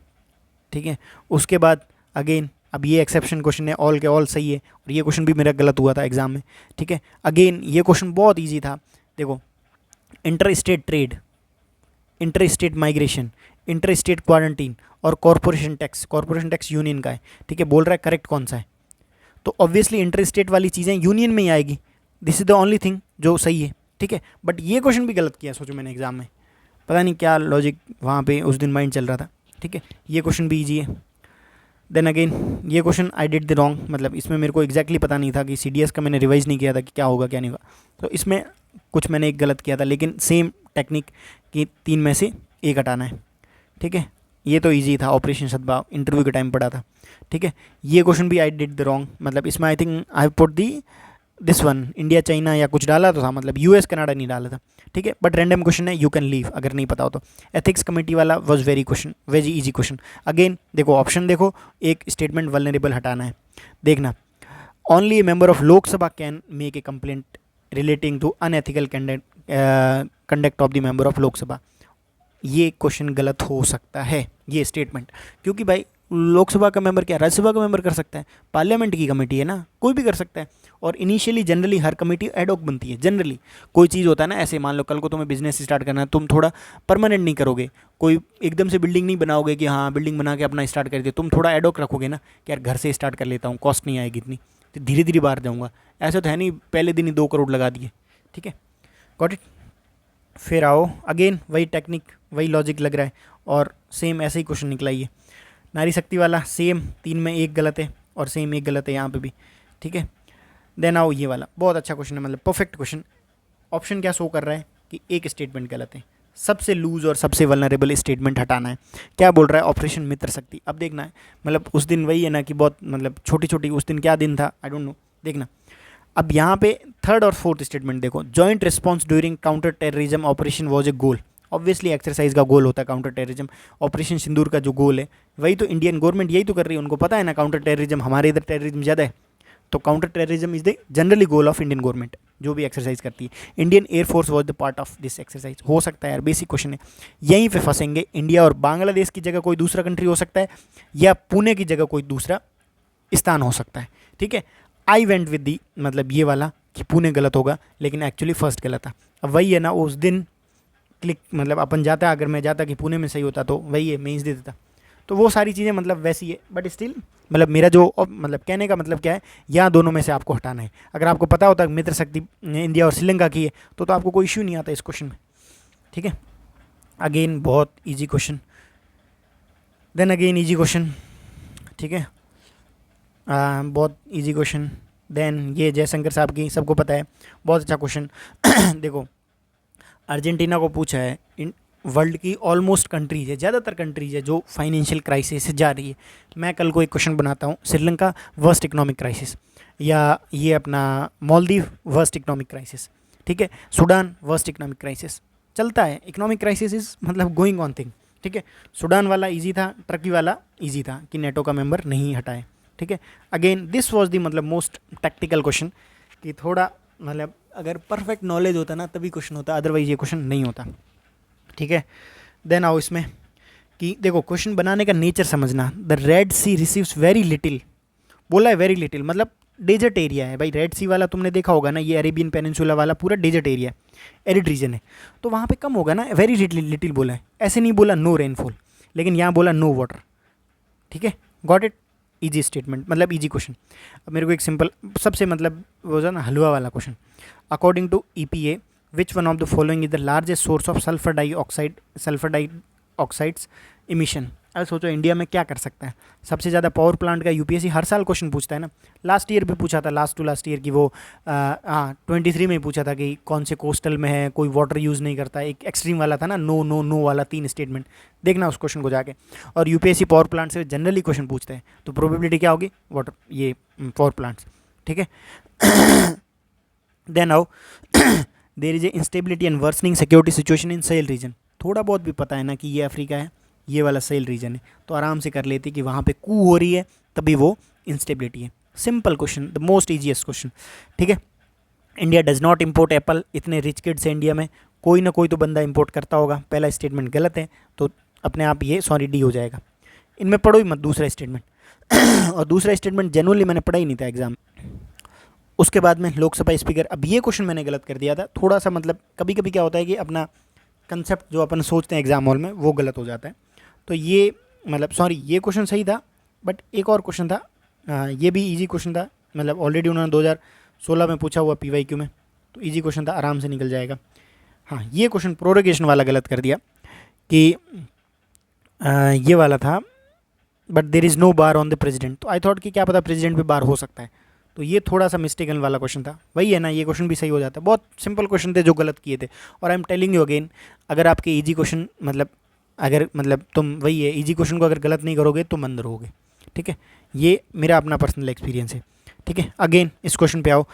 Speaker 1: ठीक है। उसके बाद अगेन अब ये एक्सेप्शन क्वेश्चन है, ऑल के ऑल सही है, और ये क्वेश्चन भी मेरा गलत हुआ था एग्जाम में, ठीक है। अगेन ये क्वेश्चन बहुत ईजी था, देखो inter state trade, inter state migration, inter state quarantine और कॉरपोरेशन टैक्स यूनियन का है, ठीक है, बोल रहा है करेक्ट कौन सा है, तो ऑब्वियसली इंटर स्टेट वाली चीज़ें यूनियन में ही आएगी, this is the only thing जो सही है, ठीक है। बट ये क्वेश्चन भी गलत किया सोचो मैंने एग्जाम में, पता नहीं क्या लॉजिक वहाँ पे उस दिन माइंड चल रहा था, ठीक है। ये क्वेश्चन भी ईजी है। देन अगेन ये question I did the wrong, मतलब इसमें मेरे को एग्जैक्टली पता नहीं था कि CDS का मैंने रिवाइज़ नहीं किया था कि क्या होगा क्या नहीं होगा, तो इसमें कुछ मैंने एक गलत किया था, लेकिन सेम टेक्निक कि 3 में से 1 हटाना है, ठीक है। ये तो ईजी था, ऑपरेशन सद्भाव इंटरव्यू के टाइम पढ़ा था, ठीक है। ये क्वेश्चन भी आई डिड द रॉन्ग, मतलब इसमें I think I put the this one India China या कुछ डाला तो था, मतलब यूएस कनाडा नहीं डाला था, ठीक है, बट रैंडम क्वेश्चन है, यू कैन लीव अगर नहीं पता हो तो। एथिक्स कमेटी वाला was very easy question. Again देखो ऑप्शन देखो, एक स्टेटमेंट वल्नरेबल हटाना है, देखना only a member of Lok Sabha can make a complaint relating to unethical conduct of the member of Lok Sabha. ये क्वेश्चन गलत हो सकता है ये स्टेटमेंट, क्योंकि भाई लोकसभा का मेंबर क्या राज्यसभा का मेंबर कर सकता है, पार्लियामेंट की कमेटी है ना, कोई भी कर सकता है। और इनिशियली जनरली हर कमेटी एडॉक बनती है, जनरली कोई चीज़ होता है ना, ऐसे मान लो कल को तुम्हें बिजनेस स्टार्ट करना है, तुम थोड़ा परमानेंट नहीं करोगे, कोई एकदम से बिल्डिंग नहीं बनाओगे कि हाँ बिल्डिंग बना के अपना स्टार्ट कर दिया, तुम थोड़ा एडॉक रखोगे ना कि यार घर से स्टार्ट कर लेता हूँ, कॉस्ट नहीं आएगी इतनी, तो धीरे धीरे बाहर जाऊँगा। ऐसा तो है नहीं पहले दिन ही 2 करोड़ लगा दिए, ठीक है, गॉट इट। फिर आओ अगेन वही टेक्निक वही लॉजिक लग रहा है, और सेम ऐसे ही क्वेश्चन निकला ये नारी शक्ति वाला, सेम 3 में 1 गलत है और सेम 1 गलत है यहाँ पे भी, ठीक है। देन आओ ये वाला बहुत अच्छा क्वेश्चन है, मतलब परफेक्ट क्वेश्चन। ऑप्शन क्या शो कर रहा है कि एक स्टेटमेंट गलत है, सबसे लूज और सबसे वल्नरेबल स्टेटमेंट हटाना है। क्या बोल रहा है, ऑपरेशन मित्र शक्ति। अब देखना है, मतलब उस दिन वही है ना कि बहुत मतलब छोटी छोटी, उस दिन क्या दिन था आई डोंट नो, देखना। अब यहाँ पे थर्ड और फोर्थ स्टेटमेंट देखो, joint response during counter terrorism operation was a goal. Obviously exercise का गोल होता है काउंटर टेररिज्म, ऑपरेशन सिंदूर का जो गोल है वही तो इंडियन गवर्नमेंट यही तो कर रही है, उनको पता है ना काउंटर टेररिज्म, हमारे इधर टेररिज्म ज़्यादा है, तो counter terrorism is the generally goal of Indian government जो भी एक्सरसाइज करती है। Indian air force was the part of this exercise. हो सकता है यार, बेसिक क्वेश्चन है, यहीं पे फंसेंगे। इंडिया और बांग्लादेश की जगह कोई दूसरा कंट्री हो सकता है, या पुणे की जगह कोई दूसरा स्थान हो सकता है, ठीक है। आई वेंट विद दी, मतलब ये वाला कि पुणे गलत होगा, लेकिन एक्चुअली फर्स्ट गलत था। अब वही है ना, उस दिन क्लिक मतलब अपन जाता, अगर मैं जाता कि पुणे में सही होता तो वही है, मेंस दे देता। तो वो सारी चीज़ें मतलब वैसी है, बट स्टिल मतलब मेरा जो मतलब कहने का मतलब क्या है, यहाँ दोनों में से आपको हटाना है। अगर आपको पता होता मित्र शक्ति इंडिया और श्रीलंका की है तो आपको कोई इश्यू नहीं आता इस क्वेश्चन में, ठीक है। अगेन बहुत easy question, then again easy question, ठीक है, बहुत ईजी क्वेश्चन। देन ये जयशंकर साहब की सबको पता है, बहुत अच्छा क्वेश्चन। देखो अर्जेंटीना को पूछा है, इन वर्ल्ड की ऑलमोस्ट कंट्रीज है, ज़्यादातर कंट्रीज है जो फाइनेंशियल क्राइसिस से जा रही है। मैं कल को एक क्वेश्चन बनाता हूँ, श्रीलंका वर्स्ट इकोनॉमिक क्राइसिस, या ये अपना मालदीव वर्स्ट इकोनॉमिक क्राइसिस, ठीक है, सूडान वर्स्ट इकोनॉमिक क्राइसिस, चलता है। इकोनॉमिक क्राइसिस इज मतलब गोइंग ऑन थिंग, ठीक है। सूडान वाला इजी था, टर्की वाला इजी था कि नेटो का मेंबर नहीं हटाए, ठीक है। अगेन दिस वाज दी मतलब मोस्ट टैक्टिकल क्वेश्चन, कि थोड़ा मतलब अगर परफेक्ट नॉलेज होता ना तभी क्वेश्चन होता, अदरवाइज ये क्वेश्चन नहीं होता, ठीक है। देन आओ इसमें कि देखो क्वेश्चन बनाने का नेचर समझना। The Red Sea receives very little, बोला है वेरी लिटिल, मतलब डेजर्ट एरिया है भाई। रेड सी वाला तुमने देखा होगा ना, ये अरेबियन पेनिनसुला वाला पूरा डेजर्ट एरिया है, एरिड रीजन है, तो वहाँ पे कम होगा ना, वेरी लिटिल बोला है, ऐसे नहीं बोला नो रेनफॉल, लेकिन यहाँ बोला नो वाटर, ठीक है, गॉट इट। ईजी स्टेटमेंट मतलब ईजी क्वेश्चन। अब मेरे को एक सिंपल सबसे मतलब वो जो ना हलवा वाला question, according to EPA which one of the following is the largest source of sulphur dioxides emission. अब सोचो इंडिया में क्या कर सकता है सबसे ज़्यादा पावर प्लांट का। यूपीएससी हर साल क्वेश्चन पूछता है ना, लास्ट ईयर भी पूछा था, लास्ट टू लास्ट ईयर की वो 23 में ही पूछा था कि कौन से कोस्टल में है कोई वाटर यूज़ नहीं करता, एक एक्सट्रीम वाला था ना, नो नो नो वाला 3 स्टेटमेंट, देखना उस क्वेश्चन को जाके। और यूपीएससी पावर प्लांट से जनरली क्वेश्चन पूछते हैं, तो प्रोबेबिलिटी क्या होगी, वाटर ये पावर प्लांट्स, ठीक है। देन आओ there is a instability and worsening security situation in Sahel region. थोड़ा बहुत भी पता है ना कि ये अफ्रीका है, ये वाला सहेल रीजन है, तो आराम से कर लेती कि वहाँ पे कू हो रही है तभी वो इंस्टेबिलिटी है। Simple question, the most easiest question, ठीक है। India does not import Apple, इतने रिच किड्स है इंडिया में, कोई ना कोई तो बंदा इंपोर्ट करता होगा, पहला स्टेटमेंट गलत है, तो अपने आप ये सॉरी डी हो जाएगा। इनमें पढ़ो ही मत दूसरा स्टेटमेंट। और दूसरा स्टेटमेंट जेनुअली मैंने पढ़ा ही नहीं था एग्जाम। उसके बाद में लोकसभा स्पीकर, अब ये क्वेश्चन मैंने गलत कर दिया था थोड़ा सा, मतलब कभी कभी क्या होता है कि अपना कंसेप्ट जो अपन सोचते हैं एग्जाम हॉल में वो गलत हो जाता है, तो ये मतलब सॉरी ये क्वेश्चन सही था, बट एक और क्वेश्चन था, ये भी इजी क्वेश्चन था, मतलब ऑलरेडी उन्होंने 2016 में पूछा हुआ PYQ में, तो इजी क्वेश्चन था, आराम से निकल जाएगा। हाँ ये क्वेश्चन प्रोरोगेशन वाला गलत कर दिया कि ये वाला था, but there is no bar on the president, तो आई थॉट कि क्या पता प्रेजिडेंट पे बार हो सकता है, तो ये थोड़ा सा मिस्टेकन वाला क्वेश्चन था। वही है ना, ये क्वेश्चन भी सही हो जाता है, बहुत सिंपल क्वेश्चन थे जो गलत किए थे। और I am telling you again, अगर आपके इजी क्वेश्चन मतलब तुम वही है इजी क्वेश्चन को अगर गलत नहीं करोगे तो मंद रहोगे, ठीक है। ये मेरा अपना पर्सनल एक्सपीरियंस है, ठीक है। अगेन इस क्वेश्चन पे आओ,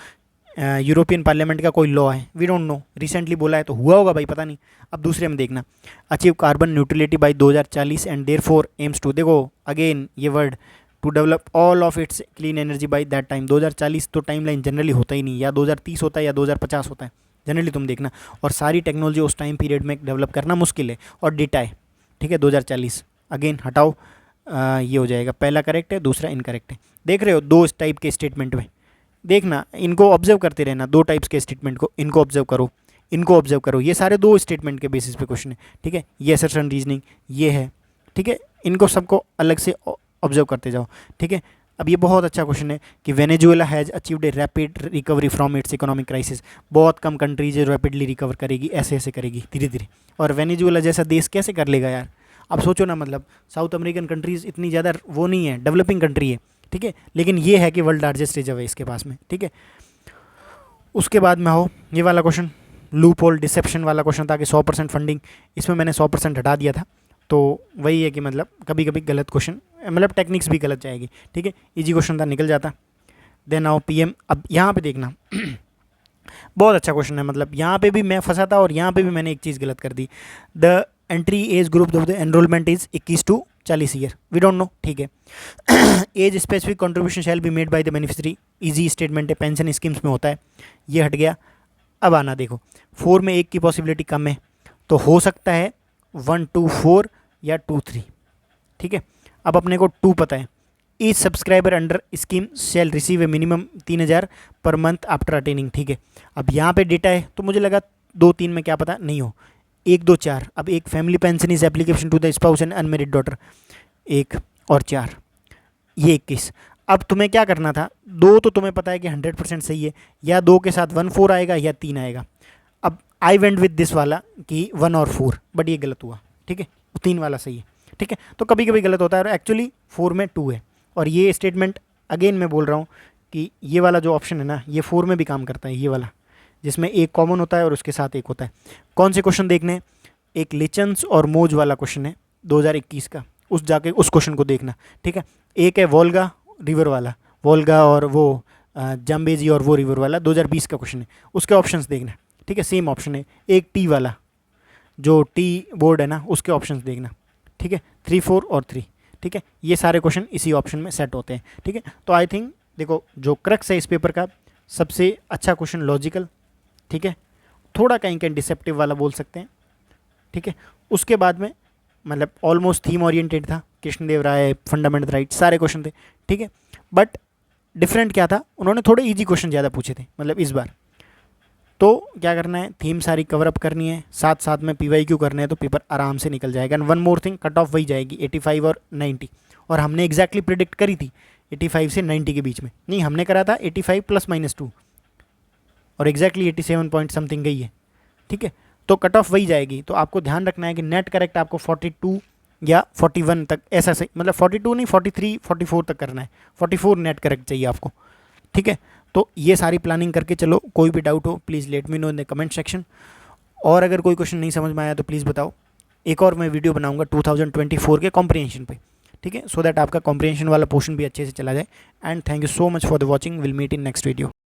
Speaker 1: यूरोपियन पार्लियामेंट का कोई लॉ है, वी डोंट नो, रिसेंटली बोला है तो हुआ होगा भाई, पता नहीं। अब दूसरे में देखना, achieve carbon neutrality by 2040 and therefore aims to, देखो अगेन ये word, to develop all of its clean energy by that time. 2040 तो टाइम लाइन जनरली होता ही नहीं, या 2030 होता है या 2050 होता है जनरली, तुम देखना। और सारी टेक्नोलॉजी उस टाइम पीरियड में डेवलप करना मुश्किल है, और डेटा है, ठीक है। 2040 अगेन हटाओ, ये हो जाएगा, पहला करेक्ट है, दूसरा इनकरेक्ट है। देख रहे हो दो इस टाइप के स्टेटमेंट में, देखना इनको ऑब्जर्व करते रहना, दो टाइप्स के स्टेटमेंट को, इनको ऑब्जर्व करो, इनको ऑब्जर्व करो, ये सारे दो स्टेटमेंट के बेसिस पे क्वेश्चन है, ठीक है। ये असर्शन रीजनिंग ये है, ठीक है, इनको सबको अलग से ऑब्जर्व करते जाओ, ठीक है। अब ये बहुत अच्छा क्वेश्चन है कि Venezuela has achieved a rapid recovery from its economic crisis. बहुत कम कंट्रीज रैपिडली रिकवर करेगी, ऐसे ऐसे करेगी धीरे धीरे, और वेनेजुएला जैसा देश कैसे कर लेगा यार। अब सोचो ना, मतलब साउथ अमेरिकन कंट्रीज़ इतनी ज़्यादा वो नहीं है, डेवलपिंग कंट्री है, ठीक है, लेकिन ये है कि वर्ल्ड लार्जेस्ट रिजर्व है इसके पास में, ठीक है। उसके बाद में हो ये वाला क्वेश्चन, लूप होल डिसेप्शन वाला क्वेश्चन था कि 100% फंडिंग, इसमें मैंने 100% हटा दिया था। तो वही है कि मतलब कभी कभी गलत क्वेश्चन, मतलब टेक्निक्स भी गलत जाएगी, ठीक है। इजी क्वेश्चन था, निकल जाता। देन आओ पीएम, अब यहाँ पे देखना बहुत अच्छा क्वेश्चन है, मतलब यहाँ पे भी मैं फंसा था और यहाँ पे भी मैंने एक चीज़ गलत कर दी। The entry age group of the enrolment is 21 to 40 year, we don't know, ठीक है। Age specific contribution shall be made by the beneficiary, easy statement है, पेंशन स्कीम्स में होता है, ये हट गया। अब आना देखो, 4 में 1 की पॉसिबिलिटी कम है, तो हो सकता है 1 to 4 या 2 3, ठीक है। अब अपने को 2 पता है, each subscriber under scheme shall receive a minimum 3000 per month after attaining, ठीक है। अब यहाँ पे डेटा है तो मुझे लगा 2 3 में क्या पता नहीं हो, 1 2 4। अब एक family pension is application to the spouse and unmarried daughter, 1 और 4, ये 21। अब तुम्हें क्या करना था, 2 तो तुम्हें पता है कि 100% सही है, या 2 के साथ 1 4 आएगा या 3 आएगा। अब आई वेंट विद दिस वाला कि 1 और 4, बट ये गलत हुआ, ठीक है, 3 वाला सही है, ठीक है। तो कभी कभी गलत होता है, और एक्चुअली 4 में 2 है। और ये स्टेटमेंट अगेन मैं बोल रहा हूँ कि ये वाला जो ऑप्शन है ना, ये 4 में भी काम करता है, ये वाला जिसमें एक कॉमन होता है और उसके साथ एक होता है। कौन से क्वेश्चन देखने, एक लिचन्स और मोज वाला क्वेश्चन है 2021 का, उस जाके उस क्वेश्चन को देखना, ठीक है। एक है वोल्गा रिवर वाला, वोल्गा और वो जाम्बेजी और वो रिवर वाला 2020 का क्वेश्चन है, उसके ऑप्शंस देखना, ठीक है, सेम ऑप्शन है। एक टी वाला, जो टी बोर्ड है ना, उसके ऑप्शंस देखना, ठीक है, 3 4 और 3, ठीक है। ये सारे क्वेश्चन इसी ऑप्शन में सेट होते हैं, ठीक है। तो आई थिंक देखो जो क्रक्स है इस पेपर का, सबसे अच्छा क्वेश्चन लॉजिकल, ठीक है, थोड़ा कहीं कहीं डिसेप्टिव वाला बोल सकते हैं, ठीक है। उसके बाद में मतलब ऑलमोस्ट थीम ओरिएंटेड था, कृष्णदेव राय, फंडामेंटल राइट, सारे क्वेश्चन थे, ठीक है। बट डिफरेंट क्या था, उन्होंने थोड़े इजी क्वेश्चन ज़्यादा पूछे थे मतलब इस बार। तो क्या करना है, थीम सारी कवर अप करनी है, साथ साथ में PYQ करना है, तो पेपर आराम से निकल जाएगा। And one more thing, cut off वही जाएगी 85 और 90, और हमने एग्जैक्टली प्रिडिक्ट करी थी 85 से 90 के बीच में, नहीं हमने करा था 85 +-2, और एग्जैक्टली 87 पॉइंट समथिंग गई है, ठीक है। तो कट ऑफ वही जाएगी। तो आपको ध्यान रखना है कि नेट करेक्ट आपको 42 या 41 तक, ऐसा सही मतलब 42 नहीं 43 44 तक करना है, 44 नेट करेक्ट चाहिए आपको, ठीक है। तो ये सारी प्लानिंग करके चलो। कोई भी डाउट हो please let me know in the comment section, और अगर कोई क्वेश्चन नहीं समझ में आया तो प्लीज़ बताओ। एक और मैं वीडियो बनाऊंगा 2024 के कॉम्प्रिहेंशन पे, ठीक है, सो दैट आपका कॉम्प्रिहेंशन वाला पोर्शन भी अच्छे से चला जाए। And thank you so much for the watching, will meet in next video.